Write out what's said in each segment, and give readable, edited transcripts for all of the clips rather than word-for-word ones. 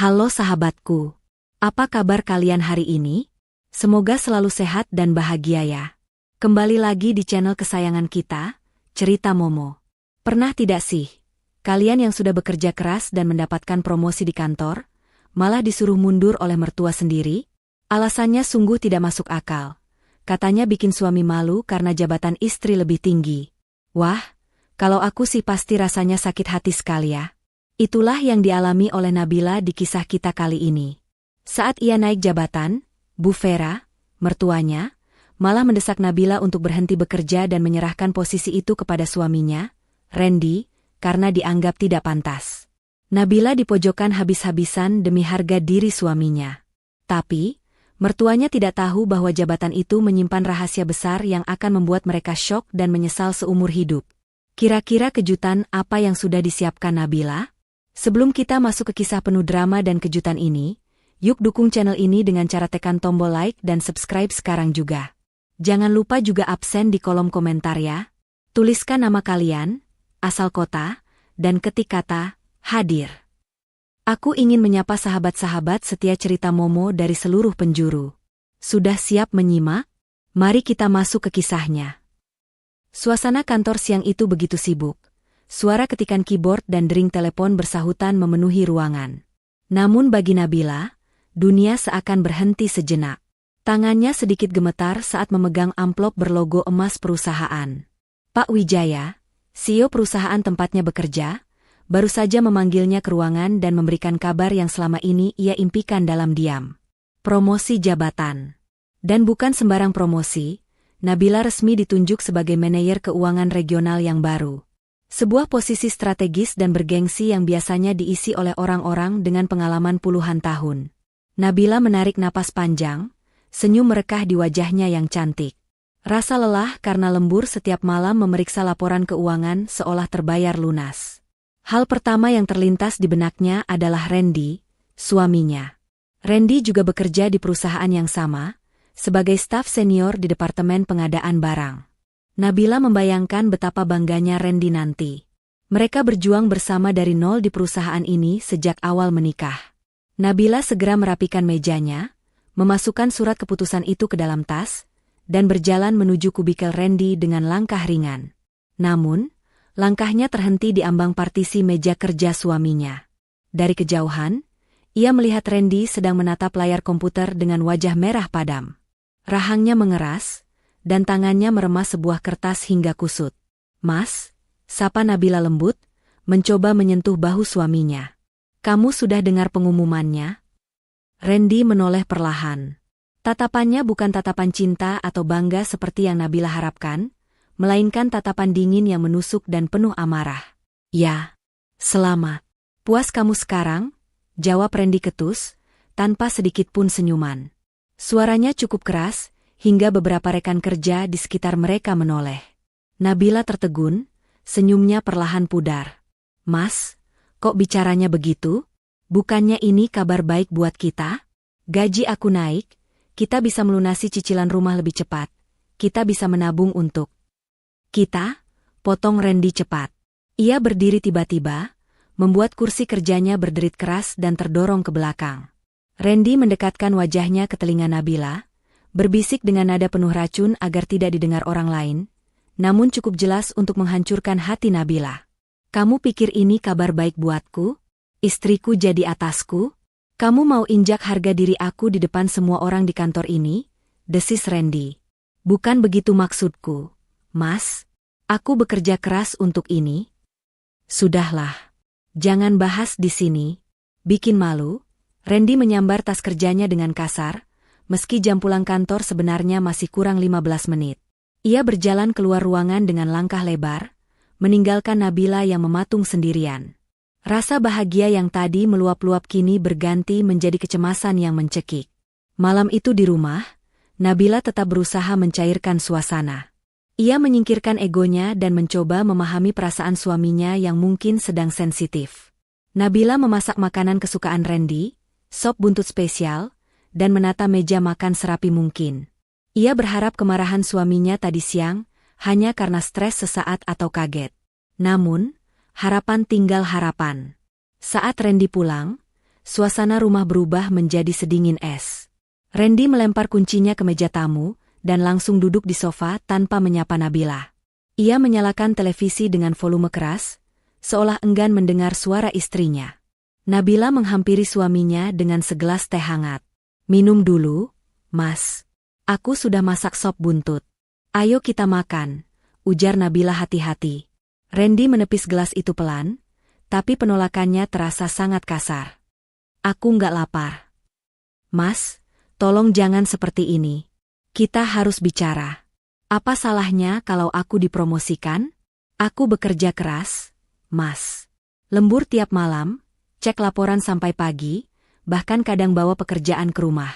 Halo sahabatku, apa kabar kalian hari ini? Semoga selalu sehat dan bahagia ya. Kembali lagi di channel kesayangan kita, Cerita Momo. Pernah tidak sih, kalian yang sudah bekerja keras dan mendapatkan promosi di kantor, malah disuruh mundur oleh mertua sendiri? Alasannya sungguh tidak masuk akal. Katanya bikin suami malu karena jabatan istri lebih tinggi. Wah, kalau aku sih pasti rasanya sakit hati sekali ya. Itulah yang dialami oleh Nabila di kisah kita kali ini. Saat ia naik jabatan, Bu Vera, mertuanya, malah mendesak Nabila untuk berhenti bekerja dan menyerahkan posisi itu kepada suaminya, Randy, karena dianggap tidak pantas. Nabila dipojokkan habis-habisan demi harga diri suaminya. Tapi, mertuanya tidak tahu bahwa jabatan itu menyimpan rahasia besar yang akan membuat mereka syok dan menyesal seumur hidup. Kira-kira kejutan apa yang sudah disiapkan Nabila? Sebelum kita masuk ke kisah penuh drama dan kejutan ini, yuk dukung channel ini dengan cara tekan tombol like dan subscribe sekarang juga. Jangan lupa juga absen di kolom komentar ya. Tuliskan nama kalian, asal kota, dan ketik kata, hadir. Aku ingin menyapa sahabat-sahabat setia Cerita Momo dari seluruh penjuru. Sudah siap menyimak? Mari kita masuk ke kisahnya. Suasana kantor siang itu begitu sibuk. Suara ketikan keyboard dan dering telepon bersahutan memenuhi ruangan. Namun bagi Nabila, dunia seakan berhenti sejenak. Tangannya sedikit gemetar saat memegang amplop berlogo emas perusahaan. Pak Wijaya, CEO perusahaan tempatnya bekerja, baru saja memanggilnya ke ruangan dan memberikan kabar yang selama ini ia impikan dalam diam. Promosi jabatan. Dan bukan sembarang promosi, Nabila resmi ditunjuk sebagai manajer keuangan regional yang baru. Sebuah posisi strategis dan bergengsi yang biasanya diisi oleh orang-orang dengan pengalaman puluhan tahun. Nabila menarik napas panjang, senyum merekah di wajahnya yang cantik. Rasa lelah karena lembur setiap malam memeriksa laporan keuangan seolah terbayar lunas. Hal pertama yang terlintas di benaknya adalah Randy, suaminya. Randy juga bekerja di perusahaan yang sama, sebagai staf senior di Departemen Pengadaan Barang. Nabila membayangkan betapa bangganya Randy nanti. Mereka berjuang bersama dari nol di perusahaan ini sejak awal menikah. Nabila segera merapikan mejanya, memasukkan surat keputusan itu ke dalam tas, dan berjalan menuju kubikel Randy dengan langkah ringan. Namun, langkahnya terhenti di ambang partisi meja kerja suaminya. Dari kejauhan, ia melihat Randy sedang menatap layar komputer dengan wajah merah padam. Rahangnya mengeras, dan tangannya meremas sebuah kertas hingga kusut. "Mas," sapa Nabila lembut, mencoba menyentuh bahu suaminya. "Kamu sudah dengar pengumumannya?" Randy menoleh perlahan. Tatapannya bukan tatapan cinta atau bangga seperti yang Nabila harapkan, melainkan tatapan dingin yang menusuk dan penuh amarah. "Ya, selamat. Puas kamu sekarang?" jawab Randy ketus, tanpa sedikit pun senyuman. Suaranya cukup keras, hingga beberapa rekan kerja di sekitar mereka menoleh. Nabila tertegun, senyumnya perlahan pudar. "Mas, kok bicaranya begitu? Bukannya ini kabar baik buat kita? Gaji aku naik, kita bisa melunasi cicilan rumah lebih cepat, kita bisa menabung untuk..." "Kita?" potong Randy cepat. Ia berdiri tiba-tiba, membuat kursi kerjanya berderit keras dan terdorong ke belakang. Randy mendekatkan wajahnya ke telinga Nabila, berbisik dengan nada penuh racun agar tidak didengar orang lain, namun cukup jelas untuk menghancurkan hati Nabila. "Kamu pikir ini kabar baik buatku? Istriku jadi atasku? Kamu mau injak harga diri aku di depan semua orang di kantor ini?" desis Randy. "Bukan begitu maksudku, Mas. Aku bekerja keras untuk ini." "Sudahlah. Jangan bahas di sini. Bikin malu." Randy menyambar tas kerjanya dengan kasar, meski jam pulang kantor sebenarnya masih kurang 15 menit. Ia berjalan keluar ruangan dengan langkah lebar, meninggalkan Nabila yang mematung sendirian. Rasa bahagia yang tadi meluap-luap kini berganti menjadi kecemasan yang mencekik. Malam itu di rumah, Nabila tetap berusaha mencairkan suasana. Ia menyingkirkan egonya dan mencoba memahami perasaan suaminya yang mungkin sedang sensitif. Nabila memasak makanan kesukaan Randy, sop buntut spesial, dan menata meja makan serapi mungkin. Ia berharap kemarahan suaminya tadi siang hanya karena stres sesaat atau kaget. Namun, harapan tinggal harapan. Saat Randy pulang, suasana rumah berubah menjadi sedingin es. Randy melempar kuncinya ke meja tamu, dan langsung duduk di sofa tanpa menyapa Nabila. Ia menyalakan televisi dengan volume keras, seolah enggan mendengar suara istrinya. Nabila menghampiri suaminya dengan segelas teh hangat. "Minum dulu, Mas. Aku sudah masak sop buntut. Ayo kita makan," ujar Nabila hati-hati. Randy menepis gelas itu pelan, tapi penolakannya terasa sangat kasar. "Aku nggak lapar." "Mas, tolong jangan seperti ini. Kita harus bicara. Apa salahnya kalau aku dipromosikan? Aku bekerja keras, Mas. Lembur tiap malam, cek laporan sampai pagi, bahkan kadang bawa pekerjaan ke rumah.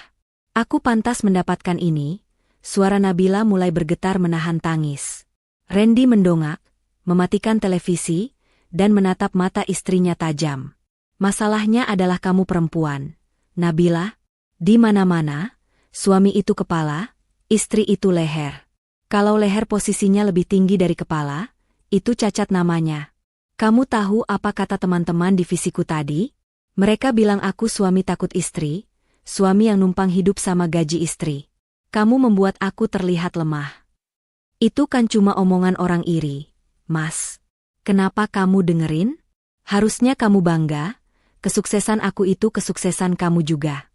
Aku pantas mendapatkan ini." Suara Nabila mulai bergetar menahan tangis. Randy mendongak, mematikan televisi, dan menatap mata istrinya tajam. "Masalahnya adalah kamu perempuan, Nabila. Di mana-mana, suami itu kepala, istri itu leher. Kalau leher posisinya lebih tinggi dari kepala, itu cacat namanya. Kamu tahu apa kata teman-teman divisiku tadi? Mereka bilang aku suami takut istri, suami yang numpang hidup sama gaji istri. Kamu membuat aku terlihat lemah. Itu kan cuma omongan orang iri, Mas. Kenapa kamu dengerin? Harusnya kamu bangga, kesuksesan aku itu kesuksesan kamu juga."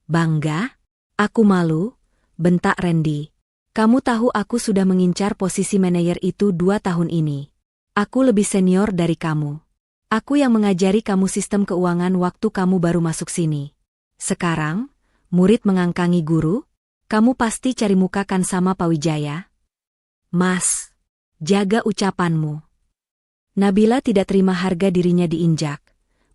"Bangga? Aku malu," bentak Randy. "Kamu tahu aku sudah mengincar posisi manajer itu 2 tahun ini. Aku lebih senior dari kamu. Aku yang mengajari kamu sistem keuangan waktu kamu baru masuk sini. Sekarang, murid mengangkangi guru? Kamu pasti cari muka kan sama Pak Wijaya?" "Mas, jaga ucapanmu." Nabila tidak terima harga dirinya diinjak,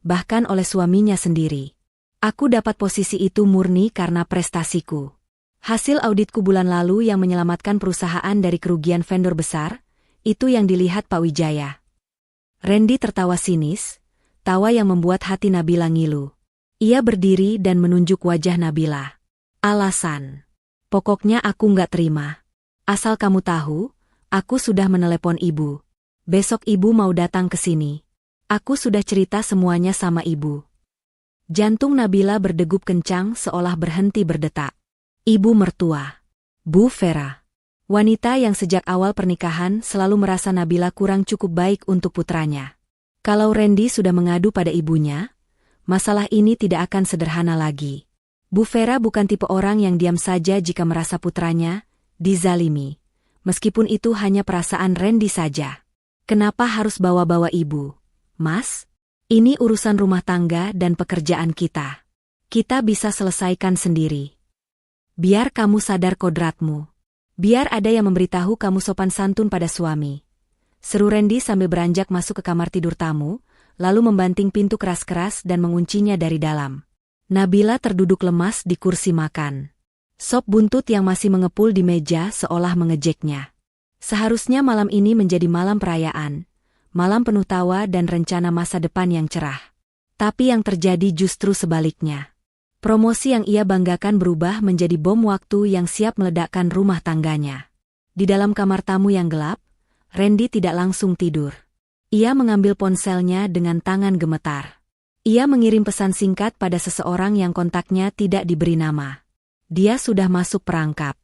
bahkan oleh suaminya sendiri. "Aku dapat posisi itu murni karena prestasiku. Hasil auditku bulan lalu yang menyelamatkan perusahaan dari kerugian vendor besar, itu yang dilihat Pak Wijaya." Randy tertawa sinis, tawa yang membuat hati Nabila ngilu. Ia berdiri dan menunjuk wajah Nabila. "Alasan? Pokoknya aku nggak terima. Asal kamu tahu, aku sudah menelepon ibu. Besok ibu mau datang ke sini. Aku sudah cerita semuanya sama ibu." Jantung Nabila berdegup kencang seolah berhenti berdetak. Ibu mertua, Bu Vera. Wanita yang sejak awal pernikahan selalu merasa Nabila kurang cukup baik untuk putranya. Kalau Randy sudah mengadu pada ibunya, masalah ini tidak akan sederhana lagi. Bu Vera bukan tipe orang yang diam saja jika merasa putranya dizalimi. Meskipun itu hanya perasaan Randy saja. "Kenapa harus bawa-bawa ibu, Mas? Ini urusan rumah tangga dan pekerjaan kita. Kita bisa selesaikan sendiri. Biar kamu sadar kodratmu. Biar ada yang memberitahu kamu sopan santun pada suami," seru Randy sambil beranjak masuk ke kamar tidur tamu, lalu membanting pintu keras-keras dan menguncinya dari dalam. Nabila terduduk lemas di kursi makan. Sop buntut yang masih mengepul di meja seolah mengejeknya. Seharusnya malam ini menjadi malam perayaan, malam penuh tawa dan rencana masa depan yang cerah. Tapi yang terjadi justru sebaliknya. Promosi yang ia banggakan berubah menjadi bom waktu yang siap meledakkan rumah tangganya. Di dalam kamar tamu yang gelap, Randy tidak langsung tidur. Ia mengambil ponselnya dengan tangan gemetar. Ia mengirim pesan singkat pada seseorang yang kontaknya tidak diberi nama. Dia sudah masuk perangkap.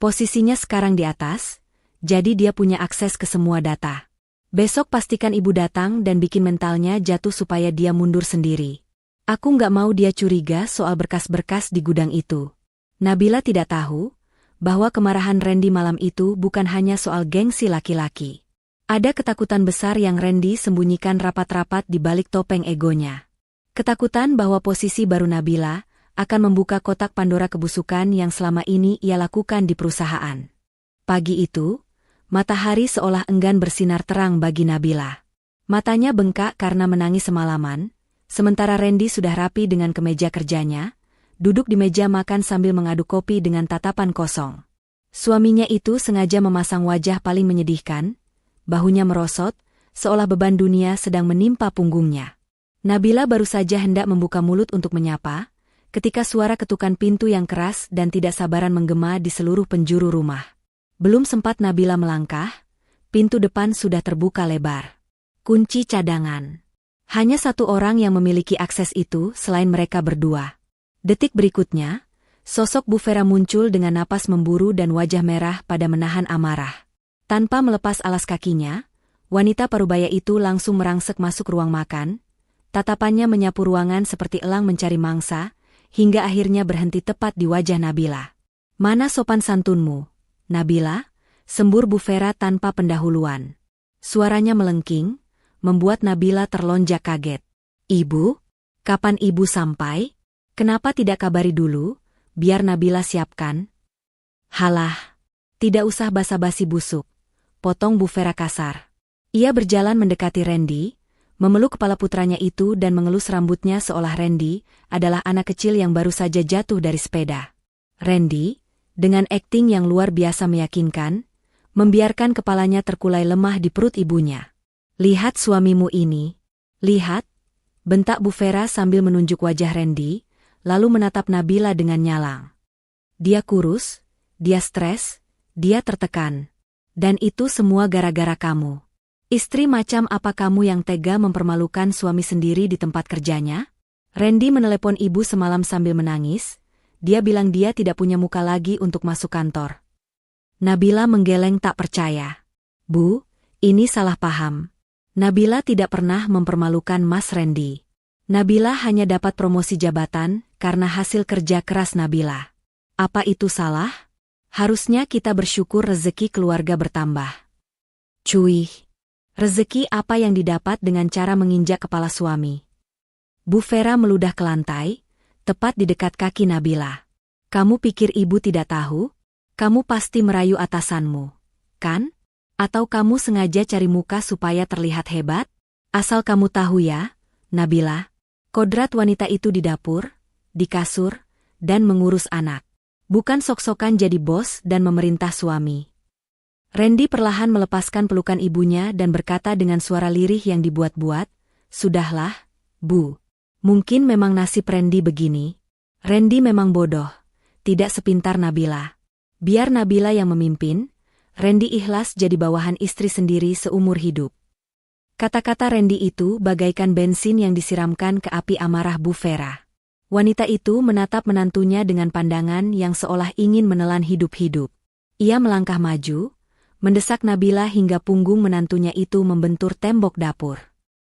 Posisinya sekarang di atas, jadi dia punya akses ke semua data. Besok pastikan ibu datang dan bikin mentalnya jatuh supaya dia mundur sendiri. Aku nggak mau dia curiga soal berkas-berkas di gudang itu. Nabila tidak tahu bahwa kemarahan Randy malam itu bukan hanya soal gengsi laki-laki. Ada ketakutan besar yang Randy sembunyikan rapat-rapat di balik topeng egonya. Ketakutan bahwa posisi baru Nabila akan membuka kotak Pandora kebusukan yang selama ini ia lakukan di perusahaan. Pagi itu, matahari seolah enggan bersinar terang bagi Nabila. Matanya bengkak karena menangis semalaman, sementara Randy sudah rapi dengan kemeja kerjanya, duduk di meja makan sambil mengaduk kopi dengan tatapan kosong. Suaminya itu sengaja memasang wajah paling menyedihkan, bahunya merosot, seolah beban dunia sedang menimpa punggungnya. Nabila baru saja hendak membuka mulut untuk menyapa, ketika suara ketukan pintu yang keras dan tidak sabaran menggema di seluruh penjuru rumah. Belum sempat Nabila melangkah, pintu depan sudah terbuka lebar. Kunci cadangan. Hanya satu orang yang memiliki akses itu selain mereka berdua. Detik berikutnya, sosok Bu Vera muncul dengan napas memburu dan wajah merah pada menahan amarah. Tanpa melepas alas kakinya, wanita parubaya itu langsung merangsek masuk ruang makan. Tatapannya menyapu ruangan seperti elang mencari mangsa, hingga akhirnya berhenti tepat di wajah Nabila. "Mana sopan santunmu, Nabila?" sembur Bu Vera tanpa pendahuluan. Suaranya melengking, membuat Nabila terlonjak kaget. "Ibu? Kapan ibu sampai? Kenapa tidak kabari dulu, biar Nabila siapkan?" "Halah, tidak usah basa-basi busuk," potong Bu Vera kasar. Ia berjalan mendekati Randy, memeluk kepala putranya itu dan mengelus rambutnya seolah Randy adalah anak kecil yang baru saja jatuh dari sepeda. Randy, dengan akting yang luar biasa meyakinkan, membiarkan kepalanya terkulai lemah di perut ibunya. "Lihat suamimu ini. Lihat," bentak Bu Vera sambil menunjuk wajah Randy, lalu menatap Nabila dengan nyalang. "Dia kurus, dia stres, dia tertekan. Dan itu semua gara-gara kamu. Istri macam apa kamu yang tega mempermalukan suami sendiri di tempat kerjanya?" Randy menelepon ibu semalam sambil menangis. Dia bilang dia tidak punya muka lagi untuk masuk kantor. Nabila menggeleng tak percaya. "Bu, ini salah paham. Nabila tidak pernah mempermalukan Mas Randy. Nabila hanya dapat promosi jabatan karena hasil kerja keras Nabila. Apa itu salah? Harusnya kita bersyukur rezeki keluarga bertambah." "Cuy, rezeki apa yang didapat dengan cara menginjak kepala suami?" Bu Vera meludah ke lantai, tepat di dekat kaki Nabila. "Kamu pikir ibu tidak tahu? Kamu pasti merayu atasanmu, kan? Atau kamu sengaja cari muka supaya terlihat hebat? Asal kamu tahu ya, Nabila, kodrat wanita itu di dapur, di kasur, dan mengurus anak. Bukan sok-sokan jadi bos dan memerintah suami." Randy perlahan melepaskan pelukan ibunya dan berkata dengan suara lirih yang dibuat-buat, "Sudahlah, Bu. Mungkin memang nasib Randy begini. Randy memang bodoh, tidak sepintar Nabila. Biar Nabila yang memimpin, Randy ikhlas jadi bawahan istri sendiri seumur hidup." Kata-kata Randy itu bagaikan bensin yang disiramkan ke api amarah Bu Vera. Wanita itu menatap menantunya dengan pandangan yang seolah ingin menelan hidup-hidup. Ia melangkah maju, mendesak Nabila hingga punggung menantunya itu membentur tembok dapur.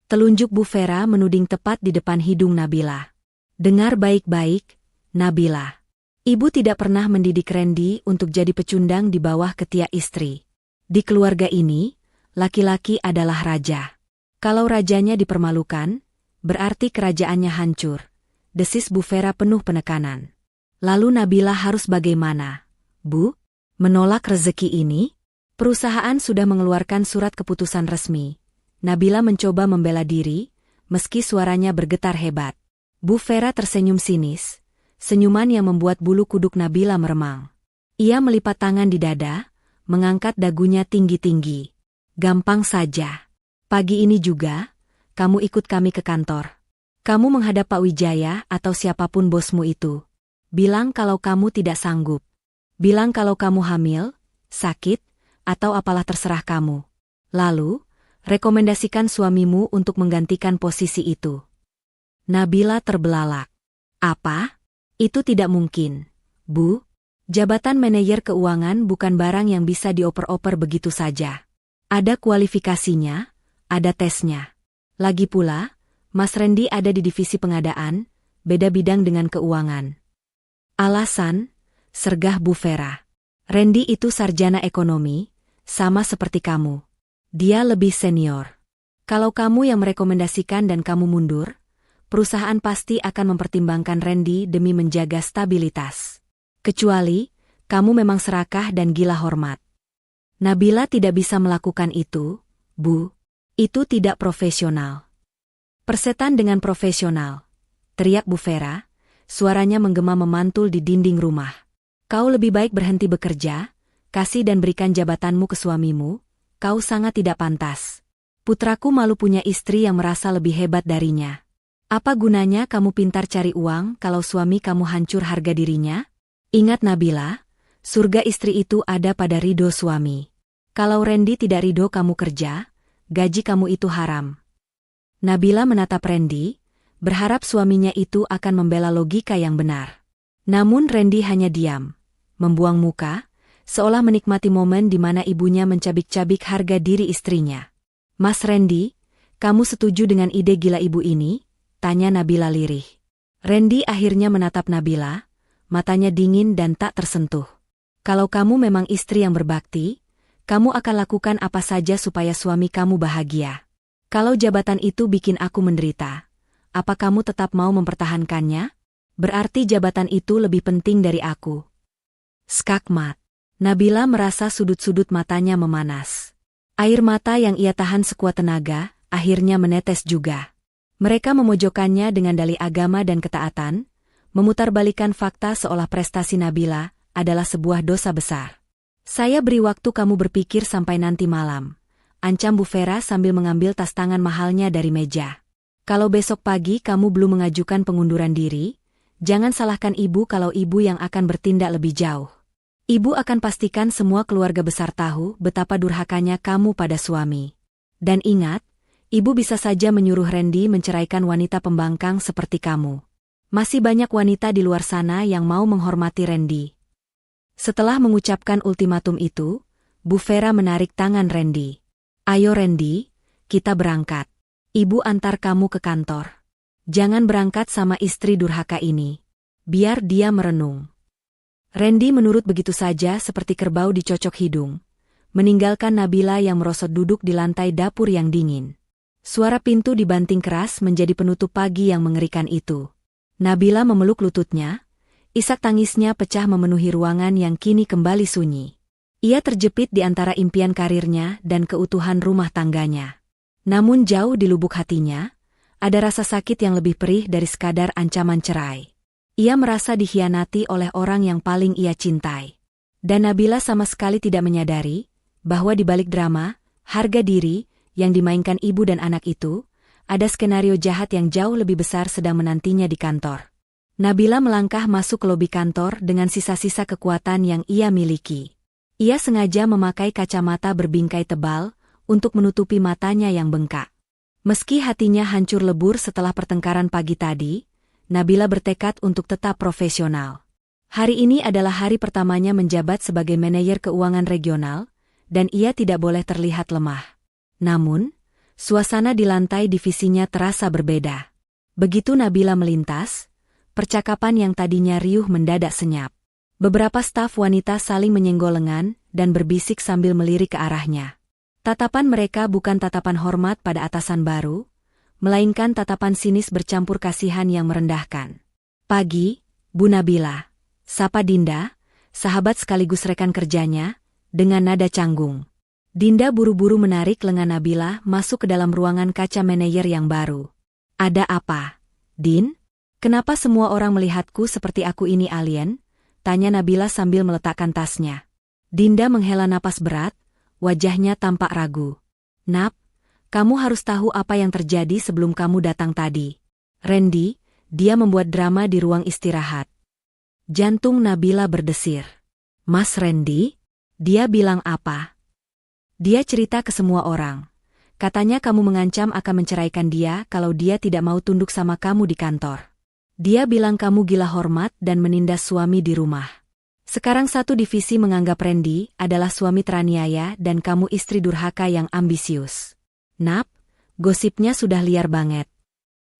Telunjuk Bu Vera menuding tepat di depan hidung Nabila. "Dengar baik-baik, Nabila. Ibu tidak pernah mendidik Randy untuk jadi pecundang di bawah ketiak istri. Di keluarga ini, laki-laki adalah raja. Kalau rajanya dipermalukan, berarti kerajaannya hancur," desis Bu Vera penuh penekanan. "Lalu Nabila harus bagaimana, Bu? Menolak rezeki ini?" Perusahaan sudah mengeluarkan surat keputusan resmi. Nabila mencoba membela diri, meski suaranya bergetar hebat. Bu Vera tersenyum sinis, senyuman yang membuat bulu kuduk Nabila meremang. Ia melipat tangan di dada, mengangkat dagunya tinggi-tinggi. "Gampang saja. Pagi ini juga, kamu ikut kami ke kantor. Kamu menghadap Pak Wijaya atau siapapun bosmu itu. Bilang kalau kamu tidak sanggup. Bilang kalau kamu hamil, sakit, atau apalah terserah kamu. Lalu, rekomendasikan suamimu untuk menggantikan posisi itu." Nabila terbelalak. "Apa? Itu tidak mungkin, Bu. Jabatan manajer keuangan bukan barang yang bisa dioper-oper begitu saja. Ada kualifikasinya, ada tesnya. Lagi pula, Mas Randy ada di divisi pengadaan, beda bidang dengan keuangan." "Alasan?" sergah Bu Vera. "Randy itu sarjana ekonomi, sama seperti kamu. Dia lebih senior. Kalau kamu yang merekomendasikan dan kamu mundur, perusahaan pasti akan mempertimbangkan Randy demi menjaga stabilitas. Kecuali, kamu memang serakah dan gila hormat." "Nabila tidak bisa melakukan itu, Bu. Itu tidak profesional." "Persetan dengan profesional," teriak Bu Vera, suaranya menggema memantul di dinding rumah. "Kau lebih baik berhenti bekerja, kasih dan berikan jabatanmu ke suamimu, kau sangat tidak pantas. Putraku malu punya istri yang merasa lebih hebat darinya. Apa gunanya kamu pintar cari uang kalau suami kamu hancur harga dirinya? Ingat Nabila, surga istri itu ada pada ridho suami. Kalau Randy tidak ridho kamu kerja, gaji kamu itu haram." Nabila menatap Randy, berharap suaminya itu akan membela logika yang benar. Namun Randy hanya diam, membuang muka, seolah menikmati momen di mana ibunya mencabik-cabik harga diri istrinya. "Mas Randy, kamu setuju dengan ide gila ibu ini?" tanya Nabila lirih. Randy akhirnya menatap Nabila, matanya dingin dan tak tersentuh. "Kalau kamu memang istri yang berbakti, kamu akan lakukan apa saja supaya suami kamu bahagia. Kalau jabatan itu bikin aku menderita, apa kamu tetap mau mempertahankannya? Berarti jabatan itu lebih penting dari aku." Skakmat. Nabila merasa sudut-sudut matanya memanas. Air mata yang ia tahan sekuat tenaga, akhirnya menetes juga. Mereka memojokkannya dengan dalih agama dan ketaatan, memutarbalikkan fakta seolah prestasi Nabila adalah sebuah dosa besar. "Saya beri waktu kamu berpikir sampai nanti malam," ancam Bu Vera sambil mengambil tas tangan mahalnya dari meja. "Kalau besok pagi kamu belum mengajukan pengunduran diri, jangan salahkan ibu kalau ibu yang akan bertindak lebih jauh. Ibu akan pastikan semua keluarga besar tahu betapa durhakanya kamu pada suami. Dan ingat, ibu bisa saja menyuruh Randy menceraikan wanita pembangkang seperti kamu. Masih banyak wanita di luar sana yang mau menghormati Randy." Setelah mengucapkan ultimatum itu, Bu Vera menarik tangan Randy. "Ayo Randy, kita berangkat. Ibu antar kamu ke kantor. Jangan berangkat sama istri durhaka ini. Biar dia merenung." Randy menurut begitu saja seperti kerbau dicocok hidung, meninggalkan Nabila yang merosot duduk di lantai dapur yang dingin. Suara pintu dibanting keras menjadi penutup pagi yang mengerikan itu. Nabila memeluk lututnya, isak tangisnya pecah memenuhi ruangan yang kini kembali sunyi. Ia terjepit di antara impian karirnya dan keutuhan rumah tangganya. Namun jauh di lubuk hatinya, ada rasa sakit yang lebih perih dari sekadar ancaman cerai. Ia merasa dikhianati oleh orang yang paling ia cintai. Dan Nabila sama sekali tidak menyadari bahwa di balik drama, harga diri, yang dimainkan ibu dan anak itu, ada skenario jahat yang jauh lebih besar sedang menantinya di kantor. Nabila melangkah masuk ke lobi kantor dengan sisa-sisa kekuatan yang ia miliki. Ia sengaja memakai kacamata berbingkai tebal untuk menutupi matanya yang bengkak. Meski hatinya hancur lebur setelah pertengkaran pagi tadi, Nabila bertekad untuk tetap profesional. Hari ini adalah hari pertamanya menjabat sebagai manajer keuangan regional, dan ia tidak boleh terlihat lemah. Namun, suasana di lantai divisinya terasa berbeda. Begitu Nabila melintas, percakapan yang tadinya riuh mendadak senyap. Beberapa staf wanita saling menyenggol lengan dan berbisik sambil melirik ke arahnya. Tatapan mereka bukan tatapan hormat pada atasan baru, melainkan tatapan sinis bercampur kasihan yang merendahkan. "Pagi, Bu Nabila," sapa Dinda, sahabat sekaligus rekan kerjanya, dengan nada canggung. Dinda buru-buru menarik lengan Nabila masuk ke dalam ruangan kaca manajer yang baru. "Ada apa, Din? Kenapa semua orang melihatku seperti aku ini alien?" tanya Nabila sambil meletakkan tasnya. Dinda menghela napas berat, wajahnya tampak ragu. "Nap, kamu harus tahu apa yang terjadi sebelum kamu datang tadi. Randy, dia membuat drama di ruang istirahat." Jantung Nabila berdesir. "Mas Randy? Dia bilang apa?" "Dia cerita ke semua orang. Katanya kamu mengancam akan menceraikan dia kalau dia tidak mau tunduk sama kamu di kantor. Dia bilang kamu gila hormat dan menindas suami di rumah. Sekarang satu divisi menganggap Randy adalah suami teraniaya dan kamu istri durhaka yang ambisius. Nap, gosipnya sudah liar banget."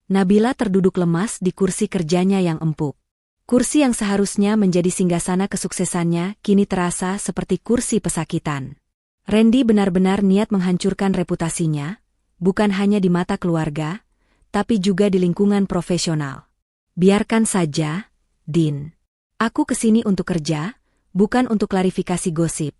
Nabila terduduk lemas di kursi kerjanya yang empuk. Kursi yang seharusnya menjadi singgasana kesuksesannya kini terasa seperti kursi pesakitan. Randy benar-benar niat menghancurkan reputasinya, bukan hanya di mata keluarga, tapi juga di lingkungan profesional. "Biarkan saja, Din. Aku kesini untuk kerja, bukan untuk klarifikasi gosip,"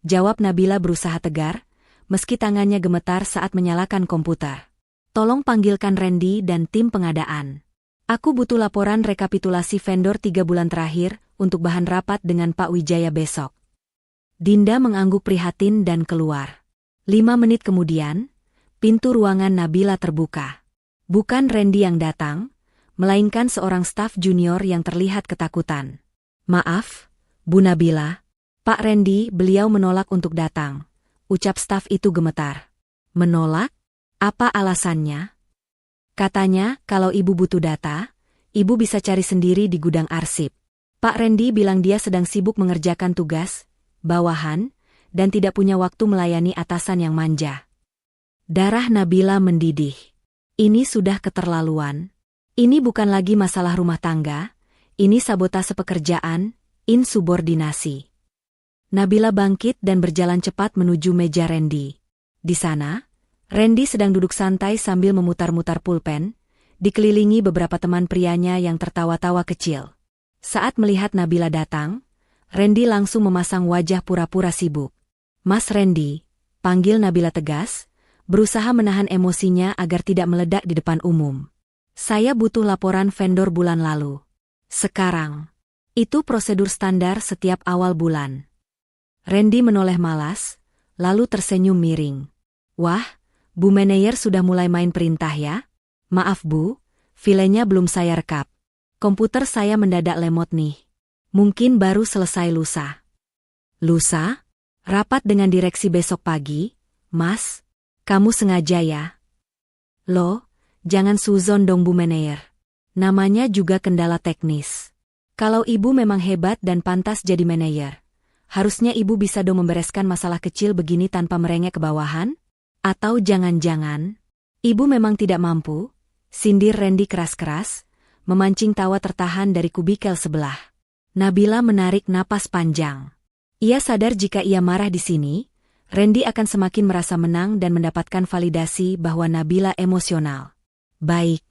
jawab Nabila berusaha tegar, meski tangannya gemetar saat menyalakan komputer. "Tolong panggilkan Randy dan tim pengadaan. Aku butuh laporan rekapitulasi vendor 3 bulan terakhir untuk bahan rapat dengan Pak Wijaya besok." Dinda mengangguk prihatin dan keluar. 5 menit kemudian, pintu ruangan Nabila terbuka. Bukan Randy yang datang, melainkan seorang staf junior yang terlihat ketakutan. "Maaf, Bu Nabila, Pak Randy beliau menolak untuk datang," ucap staf itu gemetar. "Menolak? Apa alasannya?" Katanya, kalau ibu butuh data, ibu bisa cari sendiri di gudang arsip. Pak Randy bilang dia sedang sibuk mengerjakan tugas, bawahan, dan tidak punya waktu melayani atasan yang manja. Darah Nabila mendidih. Ini sudah keterlaluan. Ini bukan lagi masalah rumah tangga, ini sabotase pekerjaan, insubordinasi. Nabila bangkit dan berjalan cepat menuju meja Randy. Di sana, Randy sedang duduk santai sambil memutar-mutar pulpen, dikelilingi beberapa teman prianya yang tertawa-tawa kecil. Saat melihat Nabila datang, Randy langsung memasang wajah pura-pura sibuk. "Mas Randy," panggil Nabila tegas, berusaha menahan emosinya agar tidak meledak di depan umum. "Saya butuh laporan vendor bulan lalu. Sekarang." Itu prosedur standar setiap awal bulan. Randy menoleh malas, lalu tersenyum miring. "Wah, Bu Manayer sudah mulai main perintah ya? Maaf Bu, filenya belum saya rekap. Komputer saya mendadak lemot nih. Mungkin baru selesai lusa." "Lusa? Rapat dengan direksi besok pagi, Mas? Kamu sengaja ya?" "Loh, jangan suzon dong Bu Manayer. Namanya juga kendala teknis. Kalau ibu memang hebat dan pantas jadi manajer, harusnya ibu bisa dong membereskan masalah kecil begini tanpa merengek ke bawahan? Atau jangan-jangan, ibu memang tidak mampu?" Sindir Randy keras-keras, memancing tawa tertahan dari kubikel sebelah. Nabila menarik napas panjang. Ia sadar jika ia marah di sini, Randy akan semakin merasa menang dan mendapatkan validasi bahwa Nabila emosional. "Baik.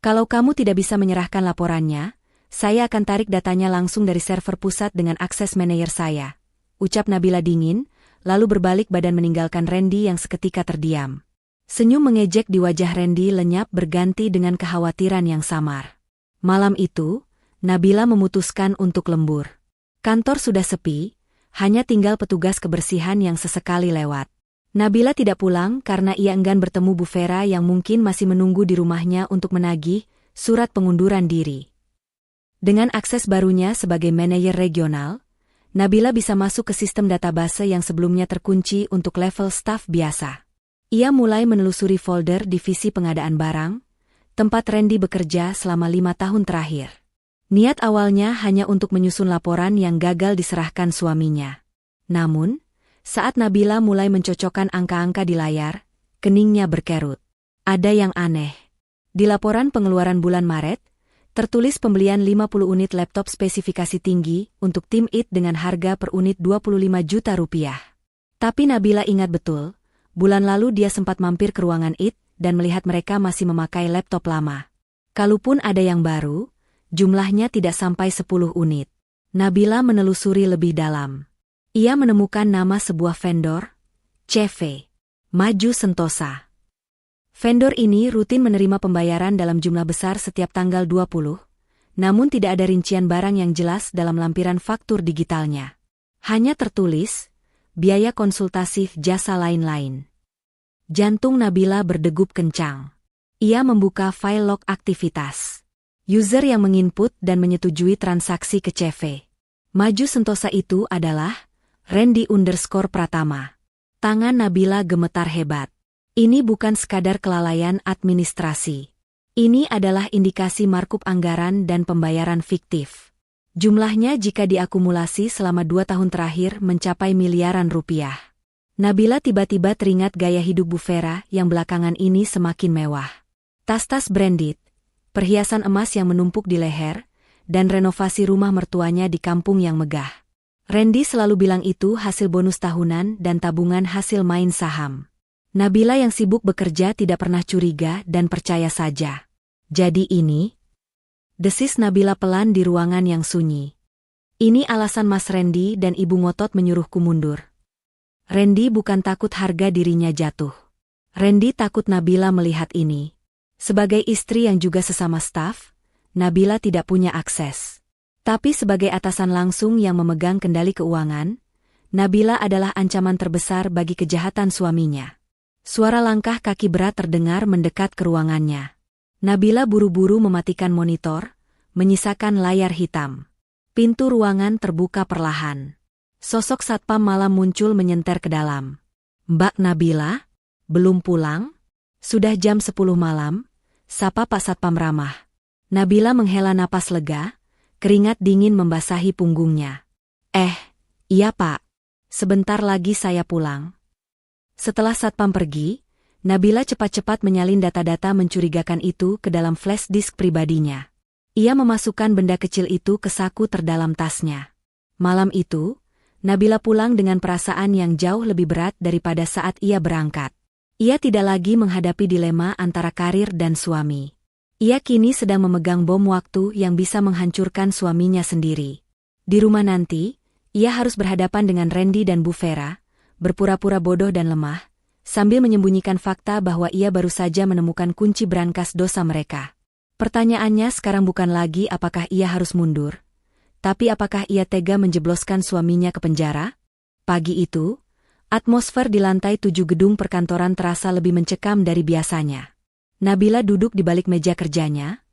Kalau kamu tidak bisa menyerahkan laporannya, saya akan tarik datanya langsung dari server pusat dengan akses manajer saya," ucap Nabila dingin, lalu berbalik badan meninggalkan Randy yang seketika terdiam. Senyum mengejek di wajah Randy lenyap berganti dengan kekhawatiran yang samar. Malam itu, Nabila memutuskan untuk lembur. Kantor sudah sepi, hanya tinggal petugas kebersihan yang sesekali lewat. Nabila tidak pulang karena ia enggan bertemu Bu Vera yang mungkin masih menunggu di rumahnya untuk menagih surat pengunduran diri. Dengan akses barunya sebagai manajer regional, Nabila bisa masuk ke sistem database yang sebelumnya terkunci untuk level staf biasa. Ia mulai menelusuri folder divisi pengadaan barang, tempat Randy bekerja selama 5 tahun terakhir. Niat awalnya hanya untuk menyusun laporan yang gagal diserahkan suaminya. Namun, saat Nabila mulai mencocokkan angka-angka di layar, keningnya berkerut. Ada yang aneh. Di laporan pengeluaran bulan Maret, tertulis pembelian 50 unit laptop spesifikasi tinggi untuk tim IT dengan harga per unit 25 juta rupiah. Tapi Nabila ingat betul, bulan lalu dia sempat mampir ke ruangan IT dan melihat mereka masih memakai laptop lama. Kalaupun ada yang baru, jumlahnya tidak sampai 10 unit. Nabila menelusuri lebih dalam. Ia menemukan nama sebuah vendor, CV, Maju Sentosa. Vendor ini rutin menerima pembayaran dalam jumlah besar setiap tanggal 20, namun tidak ada rincian barang yang jelas dalam lampiran faktur digitalnya. Hanya tertulis, biaya konsultasi jasa lain-lain. Jantung Nabila berdegup kencang. Ia membuka file log aktivitas. User yang menginput dan menyetujui transaksi ke CV Maju Sentosa itu adalah Randy_Pratama. Tangan Nabila gemetar hebat. Ini bukan sekadar kelalaian administrasi. Ini adalah indikasi markup anggaran dan pembayaran fiktif. Jumlahnya jika diakumulasi selama 2 tahun terakhir mencapai miliaran rupiah. Nabila tiba-tiba teringat gaya hidup Bu Vera yang belakangan ini semakin mewah. Tas-tas branded, perhiasan emas yang menumpuk di leher, dan renovasi rumah mertuanya di kampung yang megah. Randy selalu bilang itu hasil bonus tahunan dan tabungan hasil main saham. Nabila yang sibuk bekerja tidak pernah curiga dan percaya saja. "Jadi ini?" desis Nabila pelan di ruangan yang sunyi. "Ini alasan Mas Randy dan Ibu ngotot menyuruhku mundur." Randy bukan takut harga dirinya jatuh. Randy takut Nabila melihat ini. Sebagai istri yang juga sesama staf, Nabila tidak punya akses. Tapi sebagai atasan langsung yang memegang kendali keuangan, Nabila adalah ancaman terbesar bagi kejahatan suaminya. Suara langkah kaki berat terdengar mendekat ke ruangannya. Nabila buru-buru mematikan monitor, menyisakan layar hitam. Pintu ruangan terbuka perlahan. Sosok satpam malam muncul menyenter ke dalam. "Mbak Nabila? Belum pulang? Sudah jam 10 malam, sapa Pak Satpam ramah. Nabila menghela napas lega, keringat dingin membasahi punggungnya. Iya Pak. Sebentar lagi saya pulang. Setelah Satpam pergi, Nabila cepat-cepat menyalin data-data mencurigakan itu ke dalam flash disk pribadinya. Ia memasukkan benda kecil itu ke saku terdalam tasnya. Malam itu, Nabila pulang dengan perasaan yang jauh lebih berat daripada saat ia berangkat. Ia tidak lagi menghadapi dilema antara karir dan suami. Ia kini sedang memegang bom waktu yang bisa menghancurkan suaminya sendiri. Di rumah nanti, ia harus berhadapan dengan Randy dan Bu Vera, berpura-pura bodoh dan lemah, sambil menyembunyikan fakta bahwa ia baru saja menemukan kunci brankas dosa mereka. Pertanyaannya sekarang bukan lagi apakah ia harus mundur, tapi apakah ia tega menjebloskan suaminya ke penjara? Pagi itu, atmosfer di lantai 7 gedung perkantoran terasa lebih mencekam dari biasanya. Nabila duduk di balik meja kerjanya,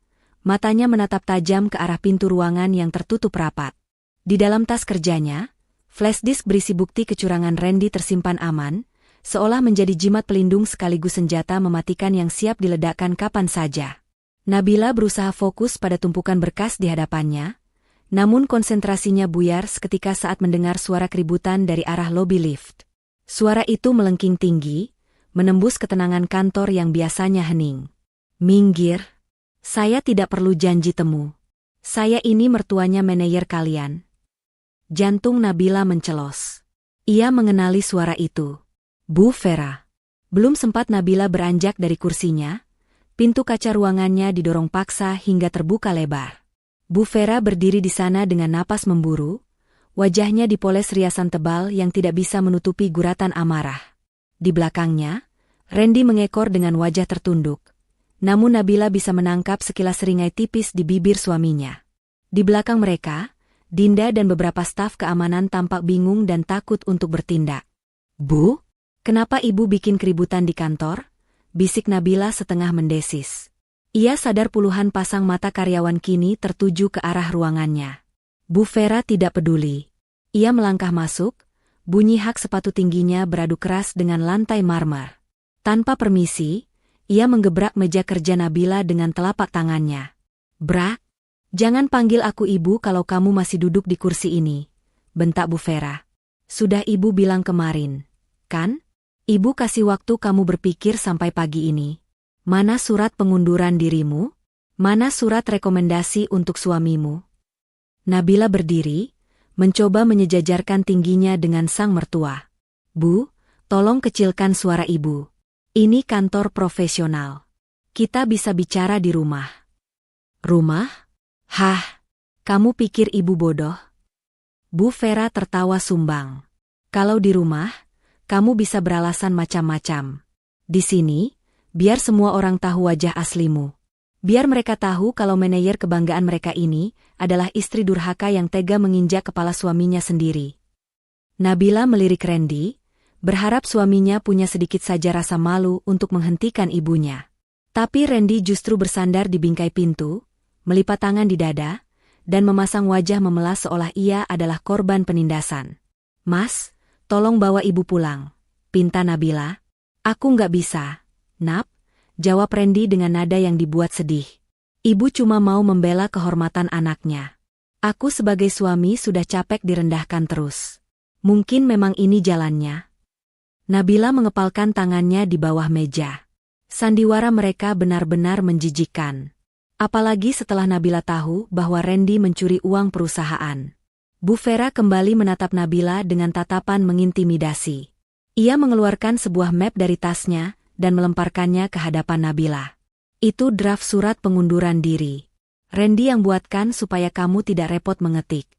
matanya menatap tajam ke arah pintu ruangan yang tertutup rapat. Di dalam tas kerjanya, flash disk berisi bukti kecurangan Randy tersimpan aman, seolah menjadi jimat pelindung sekaligus senjata mematikan yang siap diledakkan kapan saja. Nabila berusaha fokus pada tumpukan berkas di hadapannya, namun konsentrasinya buyar seketika saat mendengar suara keributan dari arah lobi lift. Suara itu melengking tinggi, menembus ketenangan kantor yang biasanya hening. "Minggir. Saya tidak perlu janji temu. Saya ini mertuanya manajer kalian." Jantung Nabila mencelos. Ia mengenali suara itu. Bu Vera. Belum sempat Nabila beranjak dari kursinya, pintu kaca ruangannya didorong paksa hingga terbuka lebar. Bu Vera berdiri di sana dengan napas memburu, wajahnya dipoles riasan tebal yang tidak bisa menutupi guratan amarah. Di belakangnya, Randy mengekor dengan wajah tertunduk, namun Nabila bisa menangkap sekilas seringai tipis di bibir suaminya. Di belakang mereka, Dinda dan beberapa staf keamanan tampak bingung dan takut untuk bertindak. "Bu, kenapa ibu bikin keributan di kantor?" bisik Nabila setengah mendesis. Ia sadar puluhan pasang mata karyawan kini tertuju ke arah ruangannya. Bu Vera tidak peduli. Ia melangkah masuk, bunyi hak sepatu tingginya beradu keras dengan lantai marmer. Tanpa permisi, ia menggebrak meja kerja Nabila dengan telapak tangannya. "Bra, jangan panggil aku ibu kalau kamu masih duduk di kursi ini," bentak Bu Vera. "Sudah ibu bilang kemarin, kan? Ibu kasih waktu kamu berpikir sampai pagi ini. Mana surat pengunduran dirimu? Mana surat rekomendasi untuk suamimu?" Nabila berdiri, mencoba menyejajarkan tingginya dengan sang mertua. "Bu, tolong kecilkan suara ibu. Ini kantor profesional. Kita bisa bicara di rumah." "Rumah? Hah? Kamu pikir ibu bodoh?" Bu Vera tertawa sumbang. "Kalau di rumah, kamu bisa beralasan macam-macam. Di sini, biar semua orang tahu wajah aslimu. Biar mereka tahu kalau manajer kebanggaan mereka ini adalah istri durhaka yang tega menginjak kepala suaminya sendiri." Nabila melirik Randy, berharap suaminya punya sedikit saja rasa malu untuk menghentikan ibunya. Tapi Randy justru bersandar di bingkai pintu, melipat tangan di dada, dan memasang wajah memelas seolah ia adalah korban penindasan. "Mas, tolong bawa ibu pulang," pinta Nabila. "Aku nggak bisa, Nap," jawab Randy dengan nada yang dibuat sedih. "Ibu cuma mau membela kehormatan anaknya. Aku sebagai suami sudah capek direndahkan terus. Mungkin memang ini jalannya." Nabila mengepalkan tangannya di bawah meja. Sandiwara mereka benar-benar menjijikkan. Apalagi setelah Nabila tahu bahwa Randy mencuri uang perusahaan. Bu Vera kembali menatap Nabila dengan tatapan mengintimidasi. Ia mengeluarkan sebuah map dari tasnya dan melemparkannya ke hadapan Nabila. "Itu draft surat pengunduran diri. Randy yang buatkan supaya kamu tidak repot mengetik.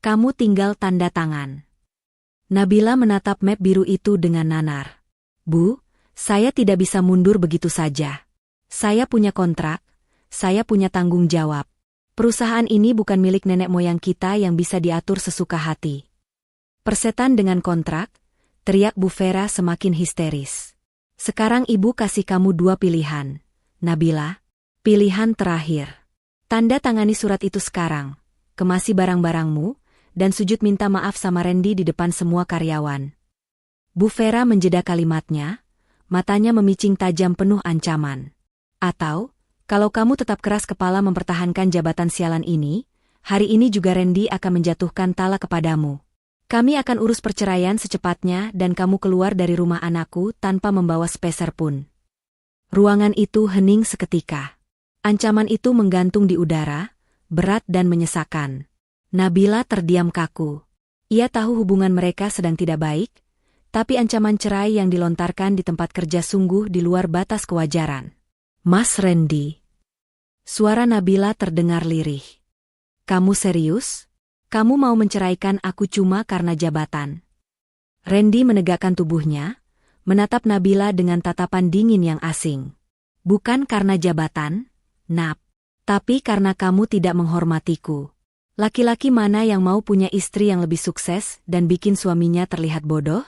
Kamu tinggal tanda tangan." Nabila menatap map biru itu dengan nanar. "Bu, saya tidak bisa mundur begitu saja. Saya punya kontrak, saya punya tanggung jawab. Perusahaan ini bukan milik nenek moyang kita yang bisa diatur sesuka hati." "Persetan dengan kontrak?" teriak Bu Vera semakin histeris. "Sekarang ibu kasih kamu 2 pilihan, Nabila. Pilihan terakhir. Tanda tangani surat itu sekarang, kemasi barang-barangmu, dan sujud minta maaf sama Randy di depan semua karyawan." Bu Vera menjeda kalimatnya, matanya memicing tajam penuh ancaman. "Atau, Kalau kamu tetap keras kepala mempertahankan jabatan sialan ini, hari ini juga Randy akan menjatuhkan talak kepadamu. Kami akan urus perceraian secepatnya dan kamu keluar dari rumah anakku tanpa membawa sepeser pun. Ruangan itu hening seketika. Ancaman itu menggantung di udara, berat dan menyesakkan. Nabila terdiam kaku. Ia tahu hubungan mereka sedang tidak baik, tapi ancaman cerai yang dilontarkan di tempat kerja sungguh di luar batas kewajaran. Mas Randy. Suara Nabila terdengar lirih. Kamu serius? Kamu mau menceraikan aku cuma karena jabatan? Randy menegakkan tubuhnya, menatap Nabila dengan tatapan dingin yang asing. Bukan karena jabatan, Nab. Tapi karena kamu tidak menghormatiku. Laki-laki mana yang mau punya istri yang lebih sukses dan bikin suaminya terlihat bodoh?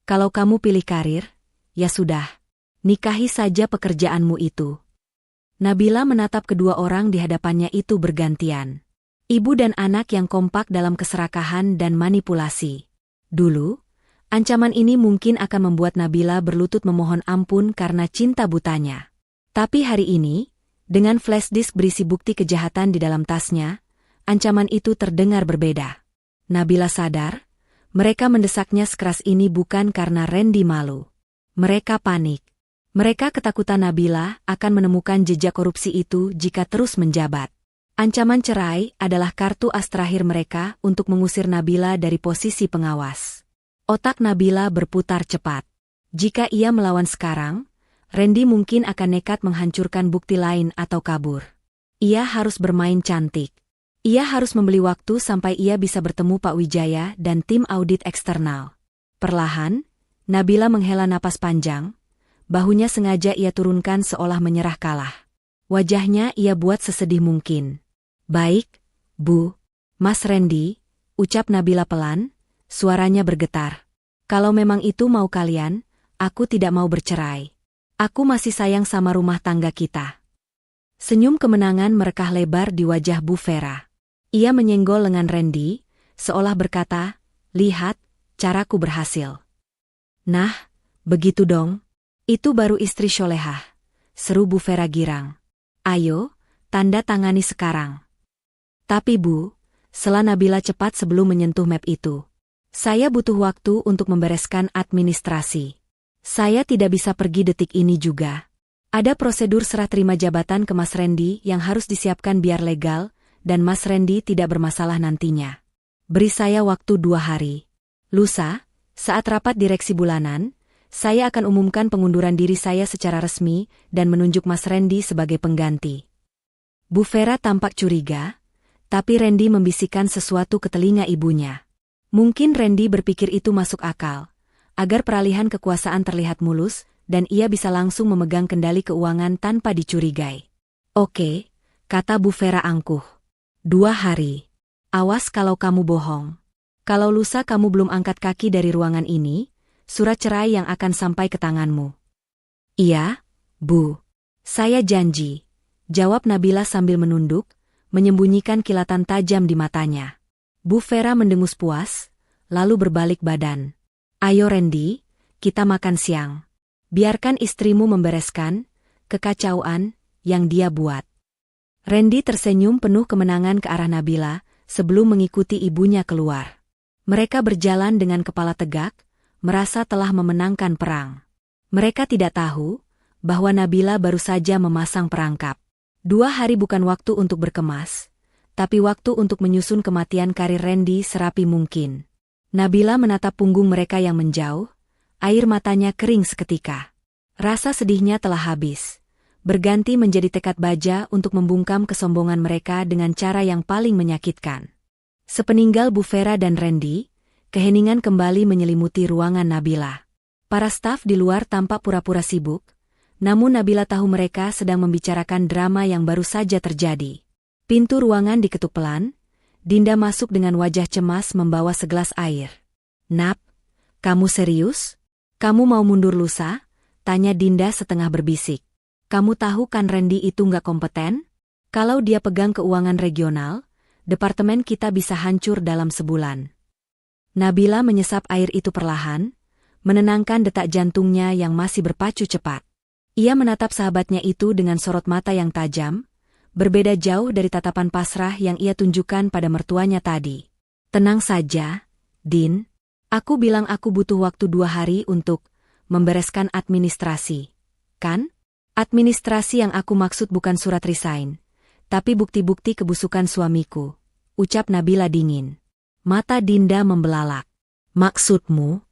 Kalau kamu pilih karir, ya sudah. Nikahi saja pekerjaanmu itu. Nabila menatap kedua orang di hadapannya itu bergantian. Ibu dan anak yang kompak dalam keserakahan dan manipulasi. Dulu, ancaman ini mungkin akan membuat Nabila berlutut memohon ampun karena cinta butanya. Tapi hari ini, dengan flash disk berisi bukti kejahatan di dalam tasnya, ancaman itu terdengar berbeda. Nabila sadar, mereka mendesaknya sekeras ini bukan karena Randy malu. Mereka panik. Mereka ketakutan Nabila akan menemukan jejak korupsi itu jika terus menjabat. Ancaman cerai adalah kartu as terakhir mereka untuk mengusir Nabila dari posisi pengawas. Otak Nabila berputar cepat. Jika ia melawan sekarang, Randy mungkin akan nekat menghancurkan bukti lain atau kabur. Ia harus bermain cantik. Ia harus membeli waktu sampai ia bisa bertemu Pak Wijaya dan tim audit eksternal. Perlahan, Nabila menghela napas panjang, bahunya sengaja ia turunkan seolah menyerah kalah. Wajahnya ia buat sesedih mungkin. Baik, Bu. Mas Randy, ucap Nabila pelan, suaranya bergetar. Kalau memang itu mau kalian, aku tidak mau bercerai. Aku masih sayang sama rumah tangga kita. Senyum kemenangan merekah lebar di wajah Bu Vera. Ia menyenggol lengan Randy, seolah berkata, lihat, caraku berhasil. Nah, begitu dong. Itu baru istri solehah, seru Bu Vera girang. Ayo, tanda tangani sekarang. Tapi Bu, sela Nabila cepat sebelum menyentuh map itu. Saya butuh waktu untuk membereskan administrasi. Saya tidak bisa pergi detik ini juga. Ada prosedur serah terima jabatan ke Mas Randy yang harus disiapkan biar legal, dan Mas Randy tidak bermasalah nantinya. Beri saya waktu 2 hari. Lusa, saat rapat direksi bulanan, saya akan umumkan pengunduran diri saya secara resmi dan menunjuk Mas Randy sebagai pengganti. Bu Vera tampak curiga, tapi Randy membisikkan sesuatu ke telinga ibunya. Mungkin Randy berpikir itu masuk akal, agar peralihan kekuasaan terlihat mulus, dan ia bisa langsung memegang kendali keuangan tanpa dicurigai. Oke, kata Bu Vera angkuh. 2 hari. Awas kalau kamu bohong. Kalau lusa kamu belum angkat kaki dari ruangan ini, surat cerai yang akan sampai ke tanganmu. Iya, Bu. Saya janji, jawab Nabila sambil menunduk, menyembunyikan kilatan tajam di matanya. Bu Vera mendengus puas, lalu berbalik badan. Ayo Randy, kita makan siang. Biarkan istrimu membereskan kekacauan yang dia buat. Randy tersenyum penuh kemenangan ke arah Nabila sebelum mengikuti ibunya keluar. Mereka berjalan dengan kepala tegak, merasa telah memenangkan perang. Mereka tidak tahu bahwa Nabila baru saja memasang perangkap. 2 hari bukan waktu untuk berkemas, tapi waktu untuk menyusun kematian karir Randy serapi mungkin. Nabila menatap punggung mereka yang menjauh, air matanya kering seketika. Rasa sedihnya telah habis, berganti menjadi tekad baja untuk membungkam kesombongan mereka dengan cara yang paling menyakitkan. Sepeninggal Bu Vera dan Randy, keheningan kembali menyelimuti ruangan Nabila. Para staf di luar tampak pura-pura sibuk, namun Nabila tahu mereka sedang membicarakan drama yang baru saja terjadi. Pintu ruangan diketuk pelan, Dinda masuk dengan wajah cemas membawa segelas air. Nap, kamu serius? Kamu mau mundur lusa? Tanya Dinda setengah berbisik. Kamu tahu kan Randy itu nggak kompeten? Kalau dia pegang keuangan regional, departemen kita bisa hancur dalam sebulan. Nabila menyesap air itu perlahan, menenangkan detak jantungnya yang masih berpacu cepat. Ia menatap sahabatnya itu dengan sorot mata yang tajam, berbeda jauh dari tatapan pasrah yang ia tunjukkan pada mertuanya tadi. Tenang saja, Din. Aku bilang aku butuh waktu 2 hari untuk membereskan administrasi. Kan? Administrasi yang aku maksud bukan surat resign, tapi bukti-bukti kebusukan suamiku, ucap Nabila dingin. Mata Dinda membelalak. Maksudmu?